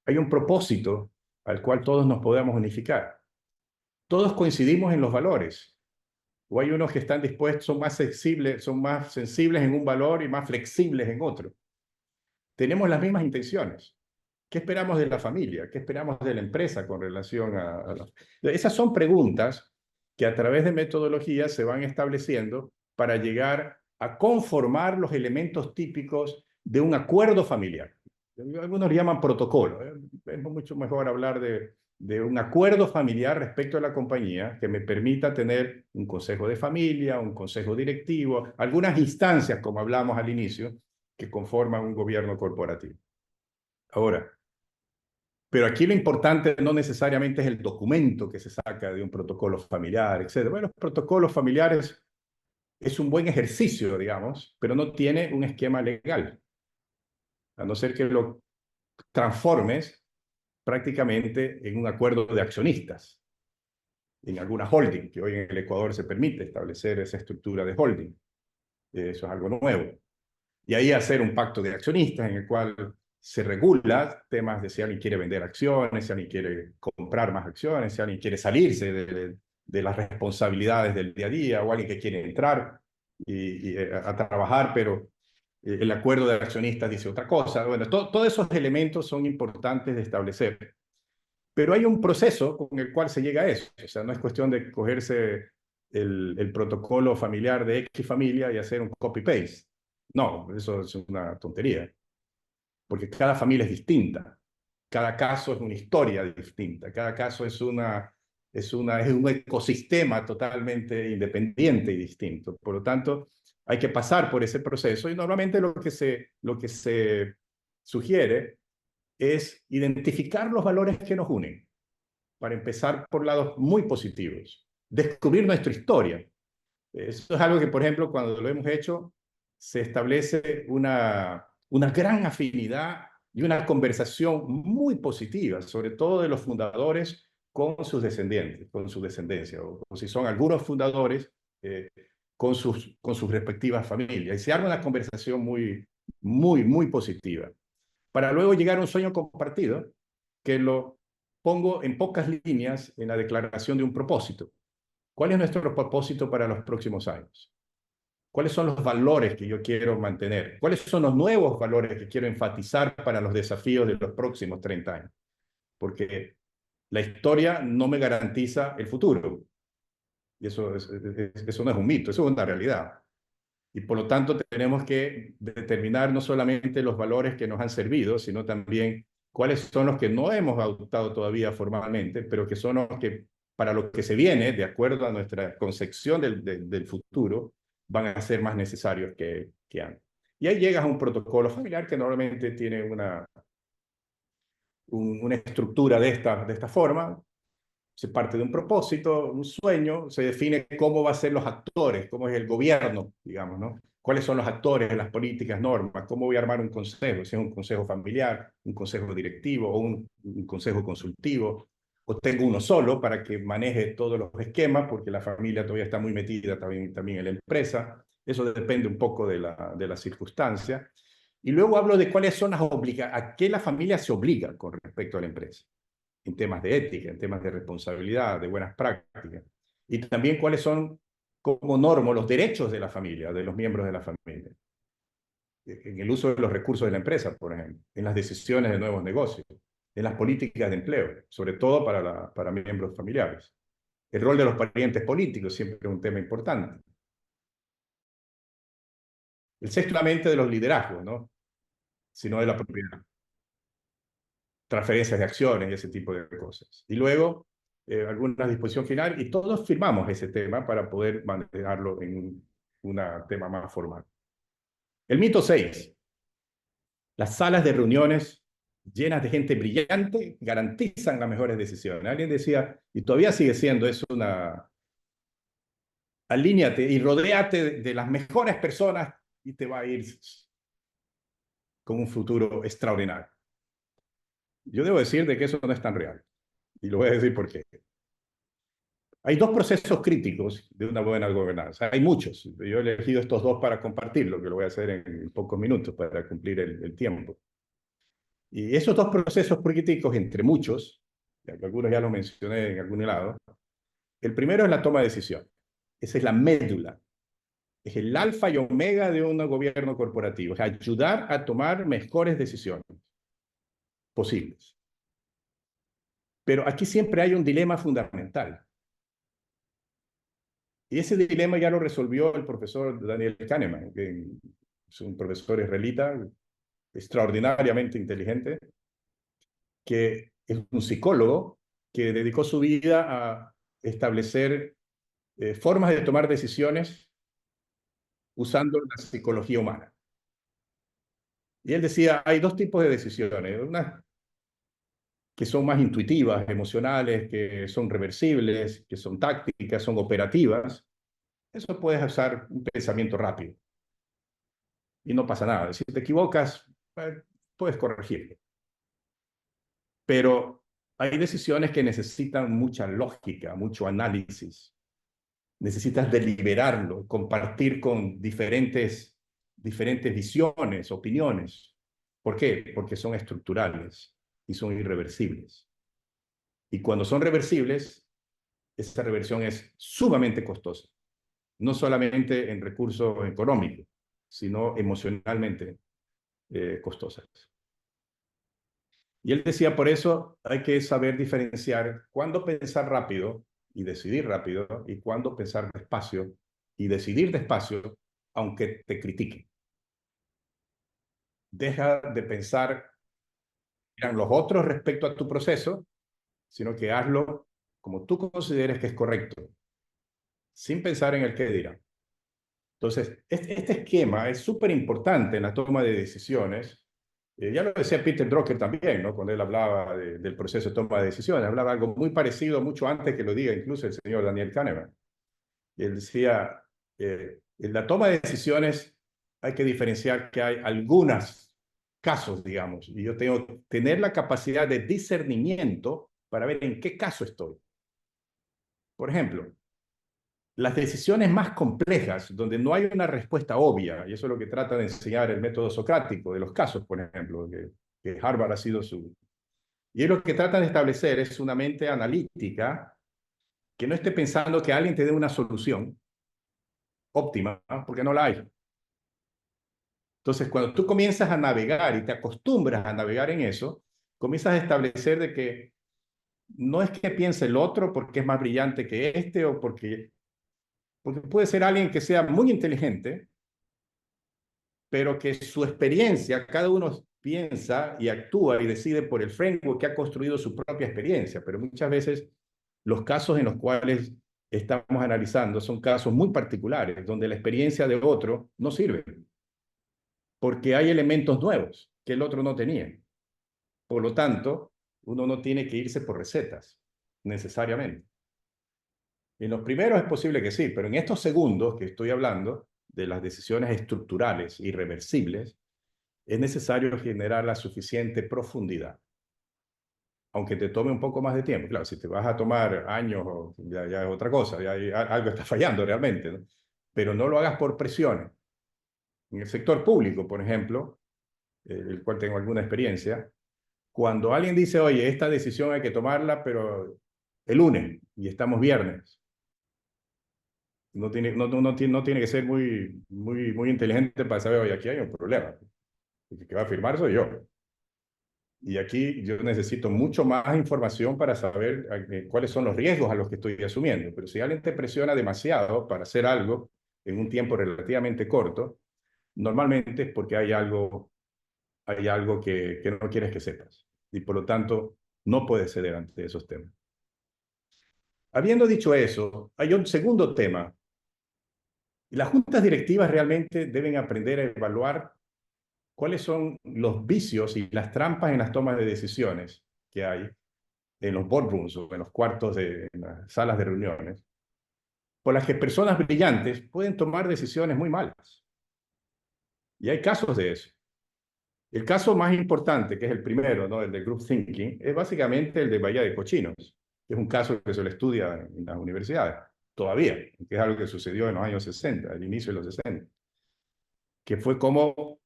[SPEAKER 4] ¿Hay un propósito al cual todos nos podamos unificar? ¿Todos coincidimos en los valores? ¿O hay unos que están dispuestos, son más sensibles en un valor y más flexibles en otro? ¿Tenemos las mismas intenciones? ¿Qué esperamos de la familia? ¿Qué esperamos de la empresa con relación a Esas son preguntas que a través de metodologías se van estableciendo para llegar a conformar los elementos típicos de un acuerdo familiar. Algunos le llaman protocolo. Es mucho mejor hablar de un acuerdo familiar respecto a la compañía que me permita tener un consejo de familia, un consejo directivo, algunas instancias, como hablamos al inicio, que conforman un gobierno corporativo. Ahora, pero aquí lo importante no necesariamente es el documento que se saca de un protocolo familiar, etc. Bueno, los protocolos familiares es un buen ejercicio, digamos, pero no tiene un esquema legal, a no ser que lo transformes prácticamente en un acuerdo de accionistas, en alguna holding, que hoy en el Ecuador se permite establecer esa estructura de holding. Eso es algo nuevo. Y ahí hacer un pacto de accionistas en el cual se regula temas de si alguien quiere vender acciones, si alguien quiere comprar más acciones, si alguien quiere salirse de las responsabilidades del día a día, o alguien que quiere entrar a trabajar, pero el acuerdo de accionistas dice otra cosa. Bueno, todos esos elementos son importantes de establecer. Pero hay un proceso con el cual se llega a eso. O sea, no es cuestión de cogerse el protocolo familiar de X familia y hacer un copy-paste. No, eso es una tontería. Porque cada familia es distinta. Cada caso es una historia distinta. Cada caso es un ecosistema totalmente independiente y distinto. Por lo tanto, hay que pasar por ese proceso y normalmente lo que se sugiere es identificar los valores que nos unen, para empezar por lados muy positivos. Descubrir nuestra historia. Eso es algo que, por ejemplo, cuando lo hemos hecho, se establece una gran afinidad y una conversación muy positiva, sobre todo de los fundadores con sus descendientes, con su descendencia, o si son algunos fundadores con sus respectivas familias. Y se arma una conversación muy positiva, para luego llegar a un sueño compartido, que lo pongo en pocas líneas en la declaración de un propósito. ¿Cuál es nuestro propósito para los próximos años? ¿Cuáles son los valores que yo quiero mantener? ¿Cuáles son los nuevos valores que quiero enfatizar para los desafíos de los próximos 30 años? Porque la historia no me garantiza el futuro. Y eso no es un mito, eso es una realidad. Y por lo tanto tenemos que determinar no solamente los valores que nos han servido, sino también cuáles son los que no hemos adoptado todavía formalmente, pero que son los que, para lo que se viene, de acuerdo a nuestra concepción del futuro, van a ser más necesarios que antes. Y ahí llegas a un protocolo familiar que normalmente tiene una estructura de esta forma. Se parte de un propósito, un sueño, se define cómo va a ser los actores, cómo es el gobierno, digamos, ¿no? ¿Cuáles son los actores, las políticas, normas? ¿Cómo voy a armar un consejo? Si es un consejo familiar, un consejo directivo o un consejo consultivo, o tengo uno solo para que maneje todos los esquemas, porque la familia todavía está muy metida también en la empresa. Eso depende un poco de la circunstancia. Y luego hablo de cuáles son a qué la familia se obliga con respecto a la empresa, en temas de ética, en temas de responsabilidad, de buenas prácticas. Y también cuáles son, como normo, los derechos de la familia, de los miembros de la familia. En el uso de los recursos de la empresa, por ejemplo, en las decisiones de nuevos negocios, en las políticas de empleo, sobre todo para miembros familiares. El rol de los parientes políticos siempre es un tema importante. El sexto, la mente de los liderazgos, ¿no? Sino de la propiedad. Transferencias de acciones y ese tipo de cosas. Y luego, alguna disposición final, y todos firmamos ese tema para poder manejarlo en un tema más formal. El mito 6. Las salas de reuniones llenas de gente brillante garantizan las mejores decisiones. Alguien decía, y todavía sigue siendo, es alíñate y rodéate de las mejores personas y te va a ir con un futuro extraordinario. Yo debo decir de que eso no es tan real. Y lo voy a decir por qué. Hay dos procesos críticos de una buena gobernanza. Hay muchos. Yo he elegido estos dos para compartirlo, que lo voy a hacer en pocos minutos para cumplir el tiempo. Y esos dos procesos críticos, entre muchos, algunos ya los mencioné en algún lado, el primero es la toma de decisión. Esa es la médula. Es el alfa y omega de un gobierno corporativo. Es ayudar a tomar mejores decisiones posibles. Pero aquí siempre hay un dilema fundamental. Y ese dilema ya lo resolvió el profesor Daniel Kahneman, que es un profesor israelita extraordinariamente inteligente, que es un psicólogo que dedicó su vida a establecer formas de tomar decisiones usando la psicología humana. Y él decía, hay dos tipos de decisiones, unas que son más intuitivas, emocionales, que son reversibles, que son tácticas, son operativas. Eso puedes usar un pensamiento rápido y no pasa nada. Si te equivocas, puedes corregirlo. Pero hay decisiones que necesitan mucha lógica, mucho análisis. Necesitas deliberarlo, compartir con diferentes visiones, opiniones. ¿Por qué? Porque son estructurales y son irreversibles. Y cuando son reversibles, esa reversión es sumamente costosa. No solamente en recursos económicos, sino emocionalmente costosas. Y él decía, por eso hay que saber diferenciar cuándo pensar rápido y decidir rápido y cuándo pensar despacio y decidir despacio, aunque te critiquen. Deja de pensar en los otros respecto a tu proceso, sino que hazlo como tú consideres que es correcto, sin pensar en el qué dirán. Entonces, este esquema es súper importante en la toma de decisiones. Ya lo decía Peter Drucker también, ¿no? Cuando él hablaba del proceso de toma de decisiones, hablaba algo muy parecido mucho antes que lo diga incluso el señor Daniel Kahneman. Él decía, en la toma de decisiones hay que diferenciar que hay algunos casos, digamos, y yo tengo que tener la capacidad de discernimiento para ver en qué caso estoy. Por ejemplo, las decisiones más complejas, donde no hay una respuesta obvia, y eso es lo que trata de enseñar el método socrático de los casos, por ejemplo, que Harvard ha sido su... Y lo que trata de establecer es una mente analítica que no esté pensando que alguien te dé una solución óptima, ¿no? Porque no la hay. Entonces, cuando tú comienzas a navegar y te acostumbras a navegar en eso, comienzas a establecer de que no es que piense el otro porque es más brillante que este o porque puede ser alguien que sea muy inteligente, pero que su experiencia, cada uno piensa y actúa y decide por el framework que ha construido su propia experiencia, pero muchas veces los casos en los cuales estamos analizando son casos muy particulares, donde la experiencia de otro no sirve, porque hay elementos nuevos que el otro no tenía. Por lo tanto, uno no tiene que irse por recetas, necesariamente. En los primeros es posible que sí, pero en estos segundos que estoy hablando de las decisiones estructurales irreversibles, es necesario generar la suficiente profundidad, aunque te tome un poco más de tiempo. Claro, si te vas a tomar años, ya es otra cosa, algo está fallando realmente, ¿no? Pero no lo hagas por presiones. En el sector público, por ejemplo, el cual tengo alguna experiencia, cuando alguien dice, oye, esta decisión hay que tomarla, pero el lunes, y estamos viernes, no tiene que ser muy inteligente para saber, oye, aquí hay un problema. El que va a firmar soy yo. Y aquí yo necesito mucho más información para saber cuáles son los riesgos a los que estoy asumiendo. Pero si alguien te presiona demasiado para hacer algo en un tiempo relativamente corto, normalmente es porque hay algo que no quieres que sepas. Y por lo tanto, no puedes ceder ante esos temas. Habiendo dicho eso, hay un segundo tema. Y las juntas directivas realmente deben aprender a evaluar cuáles son los vicios y las trampas en las tomas de decisiones que hay en los boardrooms o en los cuartos en las salas de reuniones, por las que personas brillantes pueden tomar decisiones muy malas. Y hay casos de eso. El caso más importante, que es el primero, ¿no? El de group thinking, es básicamente el de Bahía de Cochinos, que es un caso que se lo estudia en las universidades, todavía, que es algo que sucedió en los años 60, al inicio de los 60, que fue como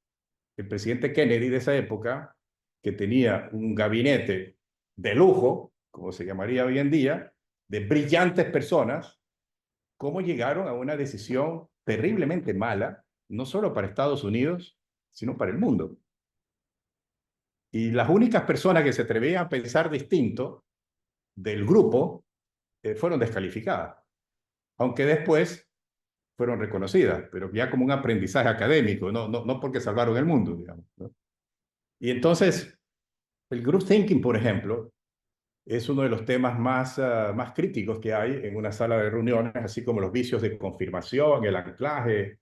[SPEAKER 4] el presidente Kennedy de esa época, que tenía un gabinete de lujo, como se llamaría hoy en día, de brillantes personas, cómo llegaron a una decisión terriblemente mala, no solo para Estados Unidos, sino para el mundo. Y las únicas personas que se atrevían a pensar distinto del grupo fueron descalificadas, aunque después fueron reconocidas, pero ya como un aprendizaje académico, no porque salvaron el mundo, digamos, ¿no? Y entonces, el group thinking, por ejemplo, es uno de los temas más críticos que hay en una sala de reuniones, así como los vicios de confirmación, el anclaje,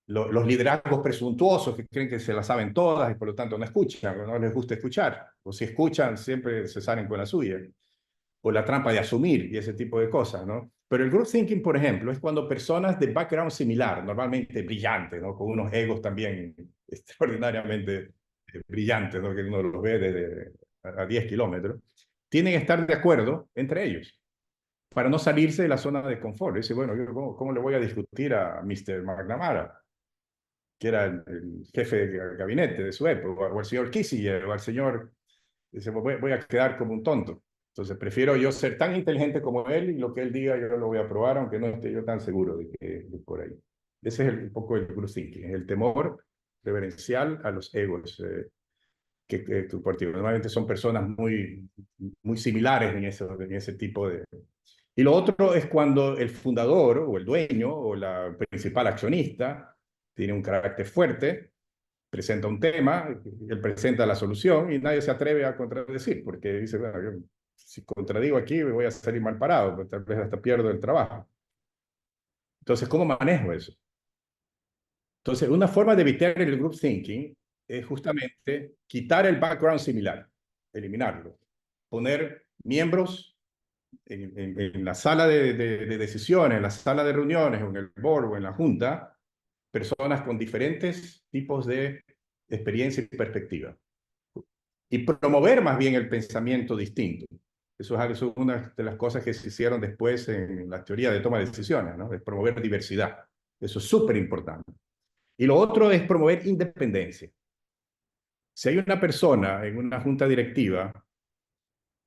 [SPEAKER 4] los liderazgos presuntuosos que creen que se las saben todas y por lo tanto no escuchan, o no les gusta escuchar, o si escuchan siempre se salen con la suya, o la trampa de asumir y ese tipo de cosas, ¿no? Pero el group thinking, por ejemplo, es cuando personas de background similar, normalmente brillantes, ¿no? Con unos egos también extraordinariamente brillantes, ¿no? Que uno los ve desde a 10 kilómetros, tienen que estar de acuerdo entre ellos para no salirse de la zona de confort. Dice, bueno, ¿cómo le voy a discutir a Mr. McNamara, que era el jefe de gabinete de su época, o al señor Kissinger, o al señor... Dice, voy a quedar como un tonto. Entonces prefiero yo ser tan inteligente como él y lo que él diga yo lo voy a probar, aunque no esté yo tan seguro de que es por ahí. Ese es un poco el group thinking, el temor reverencial a los egos que tu partido. Normalmente son personas muy similares en ese tipo de... Y lo otro es cuando el fundador o el dueño o la principal accionista tiene un carácter fuerte, presenta un tema, él presenta la solución y nadie se atreve a contradecir, porque dice, bueno, yo, si contradigo aquí me voy a salir mal parado, pues, tal vez hasta pierdo el trabajo. Entonces, ¿cómo manejo eso? Entonces, una forma de evitar el group thinking es justamente quitar el background similar, eliminarlo, poner miembros en la sala de decisiones, en la sala de reuniones, o en el board o en la junta, personas con diferentes tipos de experiencia y perspectiva. Y promover más bien el pensamiento distinto. Eso es una de las cosas que se hicieron después en la teoría de toma de decisiones, ¿no? Es promover diversidad. Eso es súper importante. Y lo otro es promover independencia. Si hay una persona en una junta directiva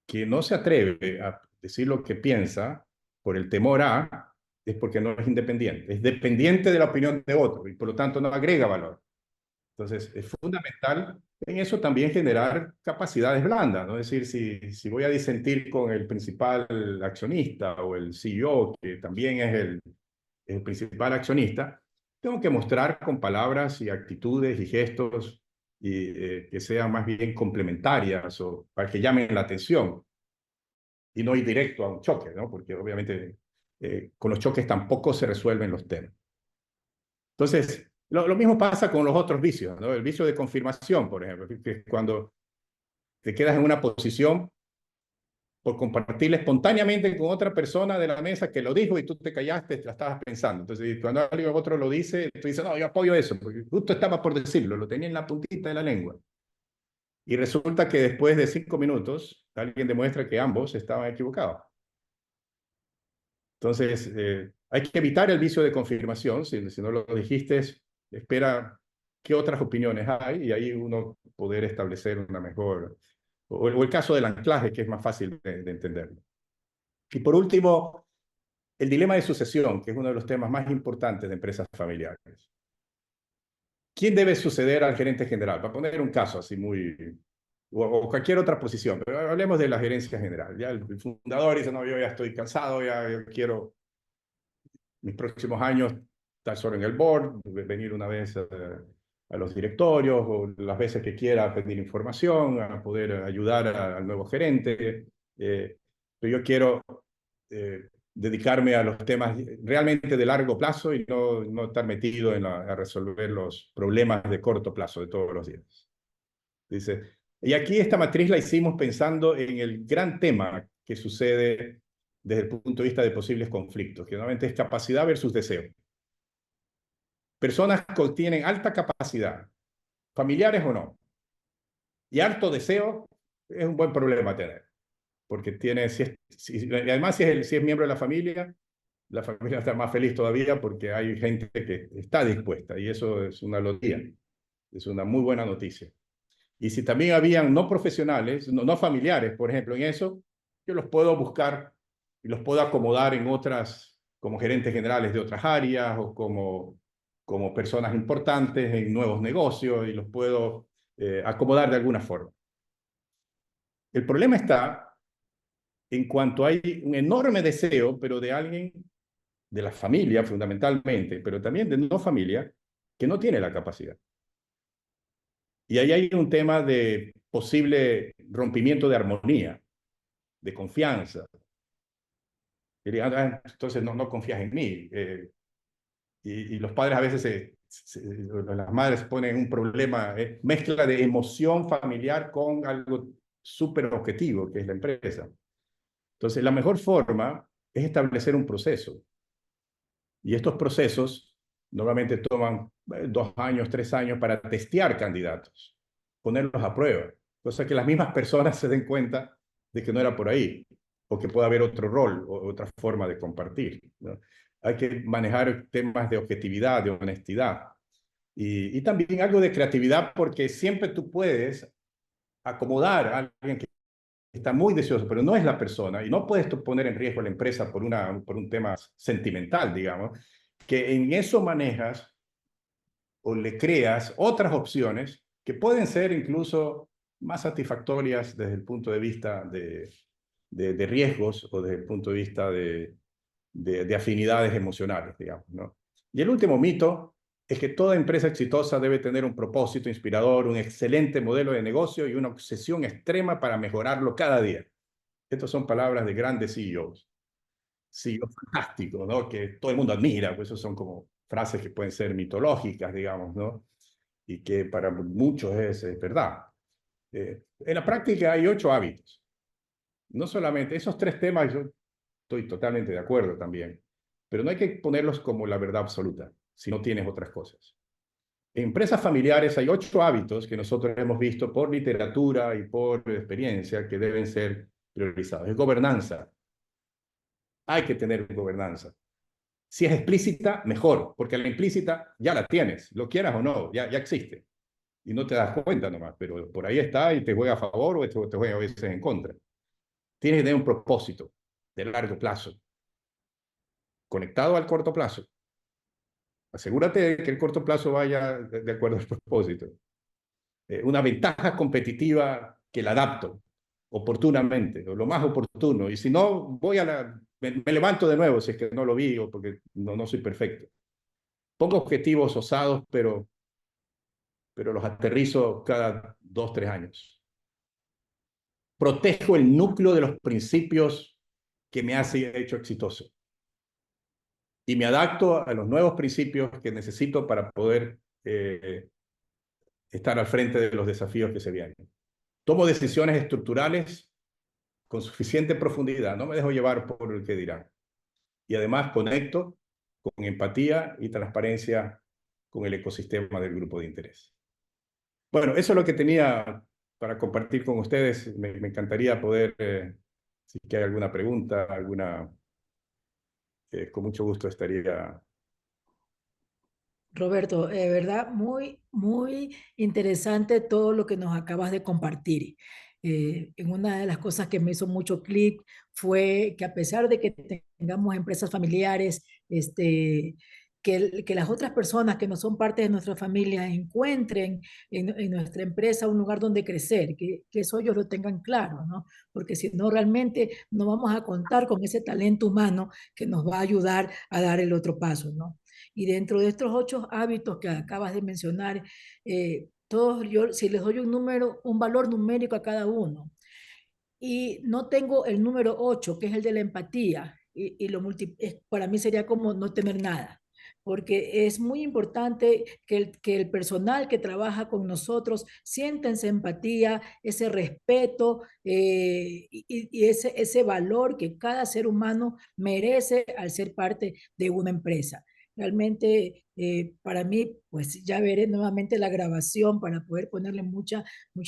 [SPEAKER 4] que no se atreve a decir lo que piensa por el temor a, es porque no es independiente. Es dependiente de la opinión de otro y por lo tanto no agrega valor. Entonces, es fundamental en eso también generar capacidades blandas, ¿no? Es decir, si voy a disentir con el principal accionista o el CEO, que también es el principal accionista, tengo que mostrar con palabras y actitudes y gestos que sean más bien complementarias o para que llamen la atención y no ir directo a un choque, ¿no? Porque obviamente con los choques tampoco se resuelven los temas. Entonces, lo mismo pasa con los otros vicios, ¿no? El vicio de confirmación, por ejemplo, que es cuando te quedas en una posición por compartirla espontáneamente con otra persona de la mesa que lo dijo y tú te callaste, te la estabas pensando. Entonces, cuando alguien otro lo dice, tú dices, no, yo apoyo eso, porque justo estaba por decirlo, lo tenía en la puntita de la lengua. Y resulta que después de 5 minutos, alguien demuestra que ambos estaban equivocados. Entonces, hay que evitar el vicio de confirmación. Si no lo dijiste, espera qué otras opiniones hay y ahí uno poder establecer una mejor... O el caso del anclaje, que es más fácil de entenderlo. Y por último, el dilema de sucesión, que es uno de los temas más importantes de empresas familiares. ¿Quién debe suceder al gerente general? Para poner un caso así muy... O cualquier otra posición, pero hablemos de la gerencia general. Ya el fundador dice, no, yo ya estoy cansado, yo quiero mis próximos años estar solo en el board, venir una vez a los directorios o las veces que quiera pedir información, a poder ayudar al nuevo gerente. Pero yo quiero dedicarme a los temas realmente de largo plazo y no estar metido a resolver los problemas de corto plazo de todos los días. Dice, y aquí esta matriz la hicimos pensando en el gran tema que sucede desde el punto de vista de posibles conflictos, que normalmente es capacidad versus deseo. Personas que tienen alta capacidad, familiares o no, y alto deseo, es un buen problema tener, porque tiene, además si es miembro de la familia está más feliz todavía porque hay gente que está dispuesta, y eso es una lotería, es una muy buena noticia. Y si también habían no profesionales, no familiares, por ejemplo, en eso, yo los puedo buscar y los puedo acomodar en otras, como gerentes generales de otras áreas o como personas importantes en nuevos negocios y los puedo acomodar de alguna forma. El problema está en cuanto hay un enorme deseo, pero de alguien de la familia fundamentalmente, pero también de no familia, que no tiene la capacidad. Y ahí hay un tema de posible rompimiento de armonía, de confianza. Dirían, entonces no confías en mí. Y los padres a veces, las madres ponen un problema, mezcla de emoción familiar con algo súper objetivo, que es la empresa. Entonces, la mejor forma es establecer un proceso. Y estos procesos normalmente toman 2 años, 3 años para testear candidatos, ponerlos a prueba, cosa que las mismas personas se den cuenta de que no era por ahí, o que puede haber otro rol o otra forma de compartir, ¿no? Hay que manejar temas de objetividad, de honestidad, y también algo de creatividad, porque siempre tú puedes acomodar a alguien que está muy deseoso, pero no es la persona, y no puedes tú poner en riesgo a la empresa por un tema sentimental, digamos, que en eso manejas o le creas otras opciones que pueden ser incluso más satisfactorias desde el punto de vista de riesgos o desde el punto de vista de afinidades emocionales, digamos, ¿no? Y el último mito es que toda empresa exitosa debe tener un propósito inspirador, un excelente modelo de negocio y una obsesión extrema para mejorarlo cada día. Estas son palabras de grandes CEOs. CEOs fantásticos, ¿no? Que todo el mundo admira, pues esos son como frases que pueden ser mitológicas, digamos, ¿no? Y que para muchos es verdad. En la práctica hay 8 hábitos. No solamente esos 3 temas, yo estoy totalmente de acuerdo también, pero no hay que ponerlos como la verdad absoluta, si no tienes otras cosas. En empresas familiares hay 8 hábitos que nosotros hemos visto por literatura y por experiencia que deben ser priorizados. Es gobernanza. Hay que tener gobernanza. Si es explícita, mejor, porque la implícita ya la tienes, lo quieras o no, ya existe. Y no te das cuenta nomás, pero por ahí está y te juega a favor o te juega a veces en contra. Tienes que tener un propósito de largo plazo, conectado al corto plazo. Asegúrate de que el corto plazo vaya de acuerdo al propósito. Una ventaja competitiva que la adapto oportunamente, o lo más oportuno. Y si no, me levanto de nuevo si es que no lo vi o porque no soy perfecto. Pongo objetivos osados, pero los aterrizo cada 2, 3 años. Protejo el núcleo de los principios que me hace hecho exitoso. Y me adapto a los nuevos principios que necesito para poder estar al frente de los desafíos que se vienen. Tomo decisiones estructurales con suficiente profundidad, no me dejo llevar por el que dirán. Y además conecto con empatía y transparencia con el ecosistema del grupo de interés. Bueno, eso es lo que tenía para compartir con ustedes. Me encantaría poder, si hay alguna pregunta, con mucho gusto estaría.
[SPEAKER 1] Roberto, de verdad, muy, muy interesante todo lo que nos acabas de compartir. En una de las cosas que me hizo mucho clic fue que a pesar de que tengamos empresas familiares, que las otras personas que no son parte de nuestra familia encuentren en nuestra empresa un lugar donde crecer, que eso ellos lo tengan claro, ¿no? Porque si no, realmente no vamos a contar con ese talento humano que nos va a ayudar a dar el otro paso, ¿no? Y dentro de estos 8 hábitos que acabas de mencionar, todos yo, si les doy un número, un valor numérico a cada uno, y no tengo el número 8, que es el de la empatía, para mí sería como no tener nada, porque es muy importante que el personal que trabaja con nosotros sienta esa empatía, ese respeto y ese valor que cada ser humano merece al ser parte de una empresa. Realmente, para mí, pues ya veré nuevamente la grabación para poder ponerle mucha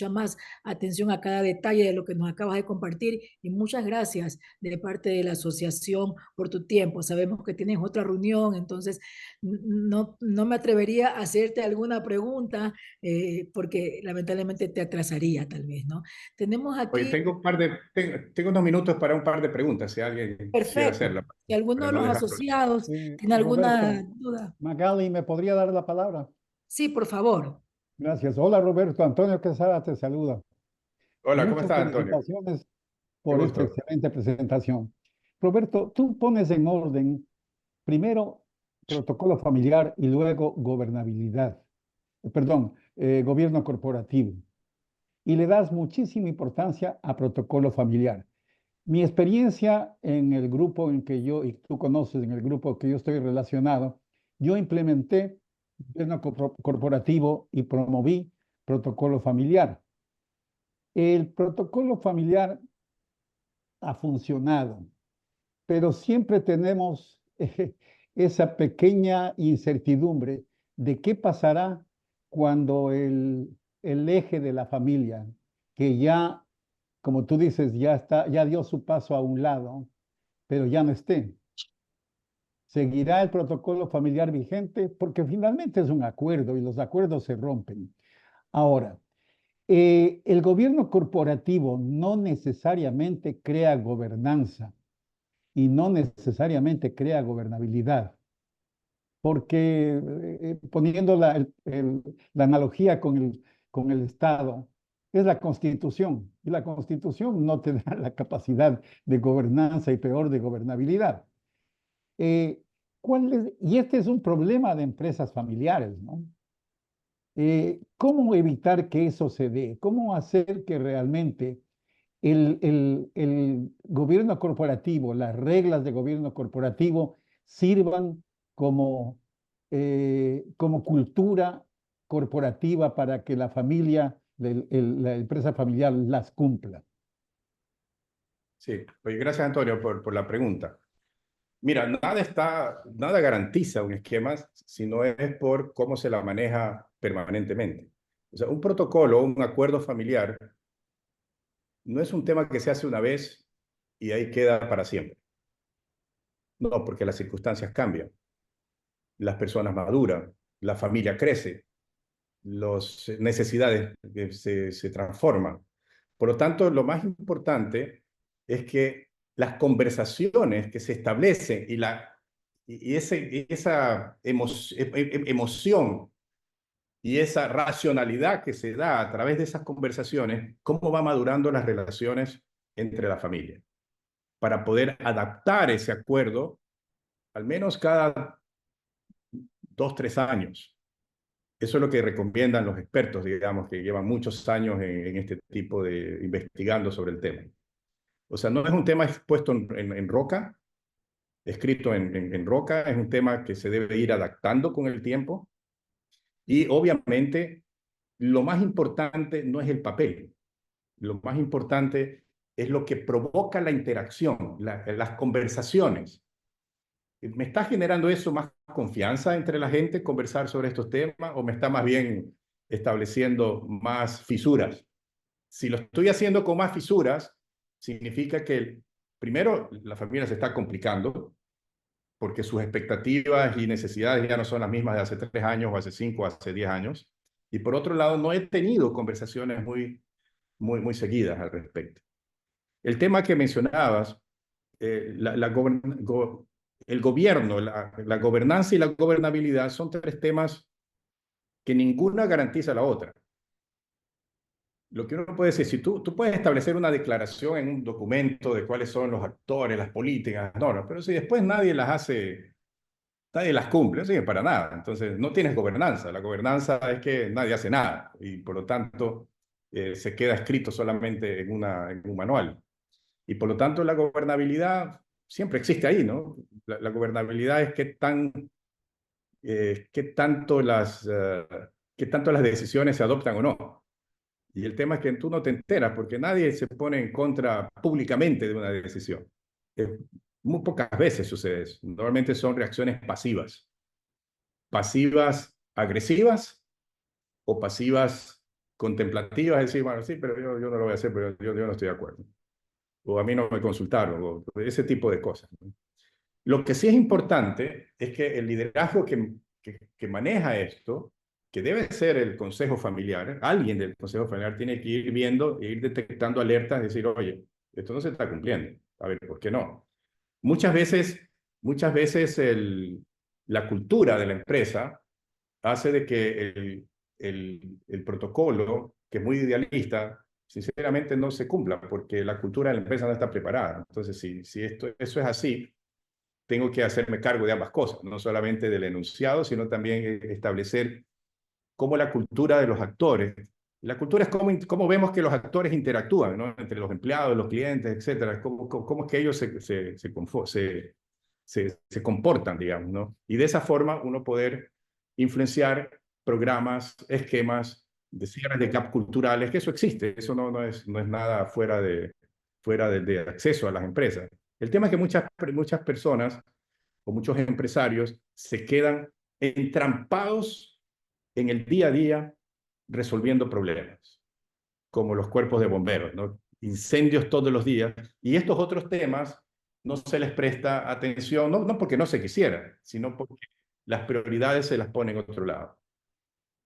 [SPEAKER 1] más atención a cada detalle de lo que nos acabas de compartir. Y muchas gracias de parte de la asociación por tu tiempo. Sabemos que tienes otra reunión, entonces no me atrevería a hacerte alguna pregunta porque lamentablemente te atrasaría tal vez, ¿no? Tenemos
[SPEAKER 4] Oye,
[SPEAKER 1] aquí,
[SPEAKER 4] tengo unos minutos para un par de preguntas, si alguien quisiera
[SPEAKER 1] perfecto,
[SPEAKER 4] hacerla,
[SPEAKER 1] si alguno
[SPEAKER 4] para
[SPEAKER 1] de
[SPEAKER 4] no
[SPEAKER 1] los
[SPEAKER 4] dejar.
[SPEAKER 1] asociados tiene alguna
[SPEAKER 5] Roberto,
[SPEAKER 1] duda.
[SPEAKER 5] Magali, ¿me podría dar la palabra?
[SPEAKER 1] Sí, por favor.
[SPEAKER 5] Gracias. Hola, Roberto. Antonio Quesada te saluda.
[SPEAKER 4] Hola, ¿cómo
[SPEAKER 5] Muchas
[SPEAKER 4] estás, Antonio?
[SPEAKER 5] felicitaciones
[SPEAKER 4] Qué
[SPEAKER 5] por esta
[SPEAKER 4] gusto.
[SPEAKER 5] excelente presentación. Roberto, tú pones en orden primero protocolo familiar y luego gobernabilidad. Perdón, gobierno corporativo y le das muchísima importancia a protocolo familiar. Mi experiencia en el grupo en que yo, y tú conoces, en el grupo que yo estoy relacionado, yo implementé gobierno corporativo y promoví protocolo familiar. El protocolo familiar ha funcionado, pero siempre tenemos esa pequeña incertidumbre de qué pasará cuando el eje de la familia, que ya, como tú dices, ya está, ya dio su paso a un lado, pero ya no esté. ¿Seguirá el protocolo familiar vigente? Porque finalmente es un acuerdo y los acuerdos se rompen. Ahora, el gobierno corporativo no necesariamente crea gobernanza y no necesariamente crea gobernabilidad, porque poniendo la analogía con el Estado, es la Constitución, y la Constitución no te da la capacidad de gobernanza y peor de gobernabilidad. Y este es un problema de empresas familiares, ¿no? ¿Cómo evitar que eso se dé? ¿Cómo hacer que realmente el gobierno corporativo, las reglas de gobierno corporativo sirvan como cultura corporativa para que la familia, la empresa familiar las cumpla?
[SPEAKER 4] Sí, oye, gracias Antonio por la pregunta. Mira, nada garantiza un esquema si no es por cómo se la maneja permanentemente. O sea, un protocolo, un acuerdo familiar, no es un tema que se hace una vez y ahí queda para siempre. No, porque las circunstancias cambian, las personas maduran, la familia crece, las necesidades se transforman. Por lo tanto, lo más importante es que las conversaciones que se establecen y esa emoción y esa racionalidad que se da a través de esas conversaciones, cómo va madurando las relaciones entre la familia, para poder adaptar ese acuerdo al menos cada 2, 3 años. Eso es lo que recomiendan los expertos, digamos, que llevan muchos años en este tipo de investigando sobre el tema. O sea, no es un tema expuesto en roca, escrito en roca, es un tema que se debe ir adaptando con el tiempo. Y obviamente, lo más importante no es el papel, lo más importante es lo que provoca la interacción, las conversaciones. ¿Me está generando eso más confianza entre la gente, conversar sobre estos temas, o me está más bien estableciendo más fisuras? Si lo estoy haciendo con más fisuras, significa que primero la familia se está complicando, porque sus expectativas y necesidades ya no son las mismas de hace 3 años, o hace 5, o hace 10 años. Y por otro lado, no he tenido conversaciones muy seguidas al respecto. El tema que mencionabas, el gobierno, la gobernanza y la gobernabilidad son 3 temas que ninguna garantiza la otra. Lo que uno puede decir, si tú puedes establecer una declaración en un documento de cuáles son los actores, las políticas, no, pero si después nadie las hace, nadie las cumple, no sirve para nada. Entonces no tienes gobernanza. La gobernanza es que nadie hace nada y por lo tanto se queda escrito solamente en un manual. Y por lo tanto la gobernabilidad siempre existe ahí, ¿no? La gobernabilidad es qué tanto las decisiones se adoptan o no. Y el tema es que tú no te enteras porque nadie se pone en contra públicamente de una decisión. Muy pocas veces sucede eso. Normalmente son reacciones pasivas. Pasivas agresivas o pasivas contemplativas, es decir, bueno, sí, pero yo no lo voy a hacer, pero yo no estoy de acuerdo. O a mí no me consultaron, o ese tipo de cosas. Lo que sí es importante es que el liderazgo que maneja esto, que debe ser el consejo familiar, alguien del consejo familiar tiene que ir viendo e ir detectando alertas, decir, oye, esto no se está cumpliendo. A ver, ¿por qué no? Muchas veces la cultura de la empresa hace de que el protocolo, que es muy idealista, sinceramente no se cumpla, porque la cultura de la empresa no está preparada. Entonces, si eso es así, tengo que hacerme cargo de ambas cosas, no solamente del enunciado, sino también establecer cómo la cultura de los actores, la cultura es cómo vemos que los actores interactúan, ¿no? Entre los empleados, los clientes, etcétera, cómo es que ellos se comportan, digamos, ¿no? Y de esa forma uno poder influenciar programas, esquemas de cierres de gap culturales, que eso existe, eso no es nada fuera de acceso a las empresas. El tema es que muchas personas o muchos empresarios se quedan entrampados en el día a día resolviendo problemas, como los cuerpos de bomberos, ¿no? Incendios todos los días, y estos otros temas no se les presta atención, no porque no se quisiera, sino porque las prioridades se las ponen a otro lado.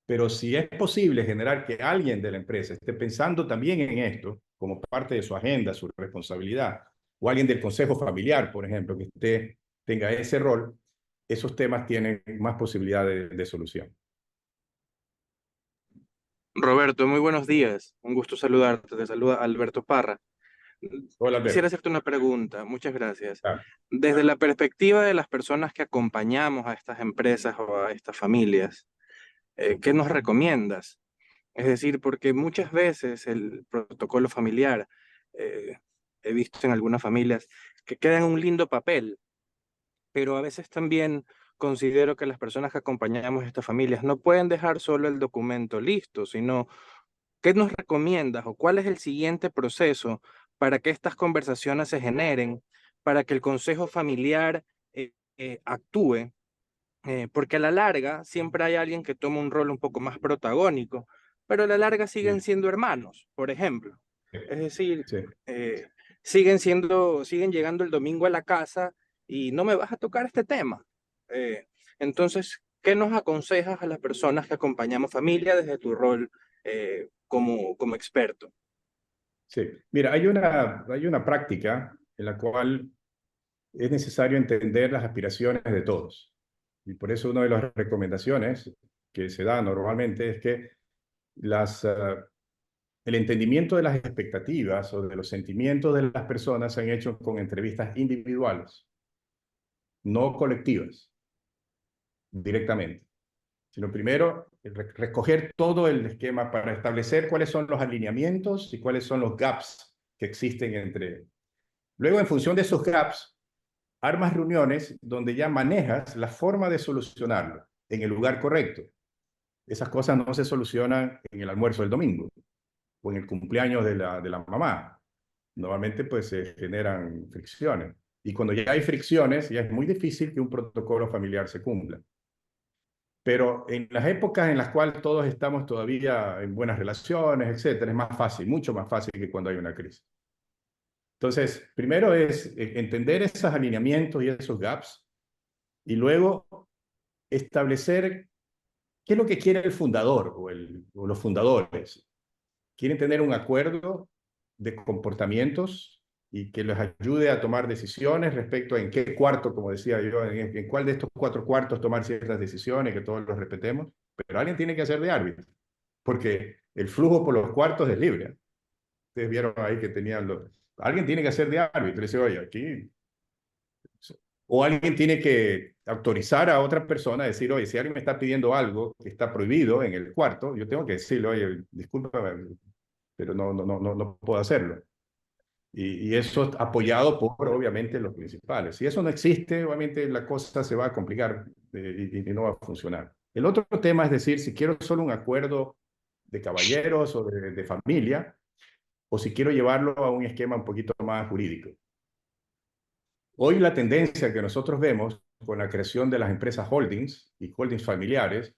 [SPEAKER 4] Pero si es posible generar que alguien de la empresa esté pensando también en esto, como parte de su agenda, su responsabilidad, o alguien del consejo familiar, por ejemplo, que tenga ese rol, esos temas tienen más posibilidad de solución.
[SPEAKER 6] Roberto, muy buenos días. Un gusto saludarte. Te saluda Alberto Parra.
[SPEAKER 4] Hola, Alberto.
[SPEAKER 6] Quisiera hacerte una pregunta. Muchas gracias.
[SPEAKER 4] Claro.
[SPEAKER 6] Desde la perspectiva de las personas que acompañamos a estas empresas o a estas familias, ¿qué nos recomiendas? Es decir, porque muchas veces el protocolo familiar, he visto en algunas familias que queda en un lindo papel, pero a veces también considero que las personas que acompañamos a estas familias no pueden dejar solo el documento listo, sino ¿qué nos recomiendas o cuál es el siguiente proceso para que estas conversaciones se generen, para que el consejo familiar actúe? Porque a la larga siempre hay alguien que toma un rol un poco más protagónico, pero a la larga siguen siendo hermanos, por ejemplo. Es decir,
[SPEAKER 4] Sí.
[SPEAKER 6] siguen llegando el domingo a la casa y no me vas a tocar este tema. Entonces, ¿qué nos aconsejas a las personas que acompañamos familia desde tu rol como experto?
[SPEAKER 4] Sí, mira, hay una práctica en la cual es necesario entender las aspiraciones de todos. Y por eso una de las recomendaciones que se da normalmente es que el entendimiento de las expectativas o de los sentimientos de las personas se han hecho con entrevistas individuales, no colectivas, directamente, sino primero recoger todo el esquema para establecer cuáles son los alineamientos y cuáles son los gaps que existen entre. Luego, en función de esos gaps, armas reuniones donde ya manejas la forma de solucionarlo en el lugar correcto. Esas cosas no se solucionan en el almuerzo del domingo o en el cumpleaños de la mamá. Normalmente pues se generan fricciones. Y cuando ya hay fricciones, ya es muy difícil que un protocolo familiar se cumpla. Pero en las épocas en las cuales todos estamos todavía en buenas relaciones, etcétera, es más fácil, mucho más fácil que cuando hay una crisis. Entonces, primero es entender esos alineamientos y esos gaps, y luego establecer qué es lo que quiere el fundador o los fundadores. ¿Quieren tener un acuerdo de comportamientos y que les ayude a tomar decisiones respecto a en qué cuarto, como decía yo, en cuál de estos 4 cuartos tomar ciertas decisiones, que todos los respetemos? Pero alguien tiene que hacer de árbitro, porque el flujo por los cuartos es libre. Ustedes vieron ahí que tenían alguien tiene que hacer de árbitro. Dice, oye, aquí. O alguien tiene que autorizar a otra persona a decir, oye, si alguien me está pidiendo algo que está prohibido en el cuarto, yo tengo que decirle, oye, discúlpame, pero no puedo hacerlo. Y eso apoyado por, obviamente, los principales. Si eso no existe, obviamente la cosa se va a complicar y no va a funcionar. El otro tema es decir, si quiero solo un acuerdo de caballeros o de familia, o si quiero llevarlo a un esquema un poquito más jurídico. Hoy la tendencia que nosotros vemos con la creación de las empresas holdings y holdings familiares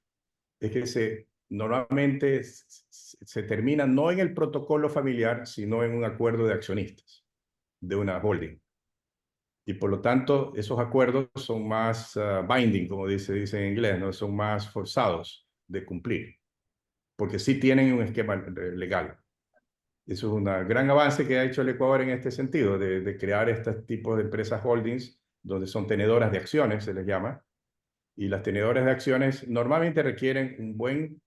[SPEAKER 4] es que normalmente se termina no en el protocolo familiar, sino en un acuerdo de accionistas de una holding. Y por lo tanto, esos acuerdos son más binding, como dice en inglés, ¿no? Son más forzados de cumplir, porque sí tienen un esquema legal. Eso es un gran avance que ha hecho el Ecuador en este sentido, de crear estos tipos de empresas holdings, donde son tenedoras de acciones, se les llama, y las tenedoras de acciones normalmente requieren un buen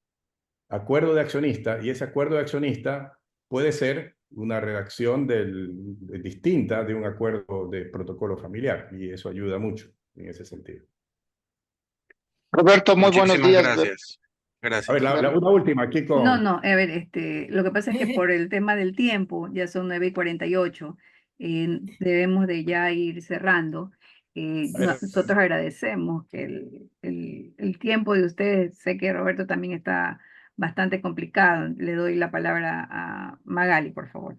[SPEAKER 4] acuerdo de accionista, y ese acuerdo de accionista puede ser una redacción distinta de un acuerdo de protocolo familiar, y eso ayuda mucho en ese sentido.
[SPEAKER 7] Roberto, muy buenos
[SPEAKER 6] Muchísimas
[SPEAKER 7] días.
[SPEAKER 6] gracias.
[SPEAKER 4] A
[SPEAKER 6] Gracias.
[SPEAKER 4] ver, una última aquí
[SPEAKER 2] No,
[SPEAKER 4] con...
[SPEAKER 2] no, a ver, lo que pasa es que por el tema del tiempo, ya son 9:48, debemos de ya ir cerrando.
[SPEAKER 4] A ver,
[SPEAKER 2] Nosotros agradecemos que el tiempo de ustedes, sé que Roberto también está bastante complicado. Le doy la palabra a Magali, por favor.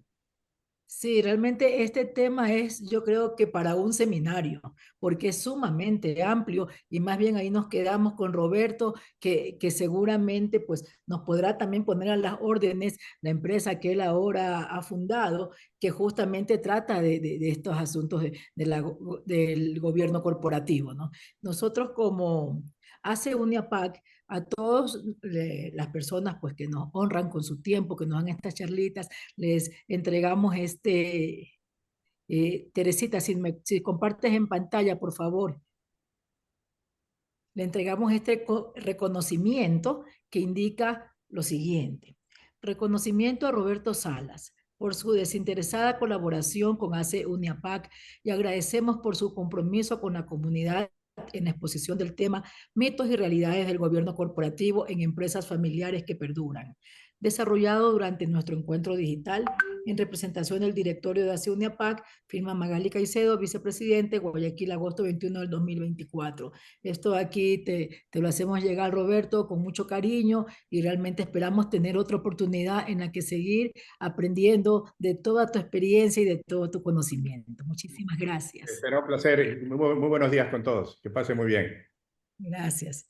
[SPEAKER 1] Sí, realmente este tema es, yo creo que para un seminario, porque es sumamente amplio y más bien ahí nos quedamos con Roberto, que seguramente pues nos podrá también poner a las órdenes la empresa que él ahora ha fundado, que justamente trata de estos asuntos del gobierno corporativo, ¿no? Nosotros como hace UNIAPAC, a todas las personas pues que nos honran con su tiempo, que nos dan estas charlitas, les entregamos Teresita, si compartes en pantalla, por favor, le entregamos este reconocimiento que indica lo siguiente. Reconocimiento a Roberto Salas por su desinteresada colaboración con ACE UNIAPAC y agradecemos por su compromiso con la comunidad en la exposición del tema mitos y realidades del gobierno corporativo en empresas familiares que perduran. Desarrollado durante nuestro encuentro digital en representación del directorio de ACE UNIAPAC, firma Magali Caicedo, vicepresidente, Guayaquil, agosto 21 del 2024. Esto aquí te lo hacemos llegar, Roberto, con mucho cariño y realmente esperamos tener otra oportunidad en la que seguir aprendiendo de toda tu experiencia y de todo tu conocimiento. Muchísimas gracias.
[SPEAKER 4] será un placer. Muy buenos días con todos. Que pasen muy bien.
[SPEAKER 1] Gracias.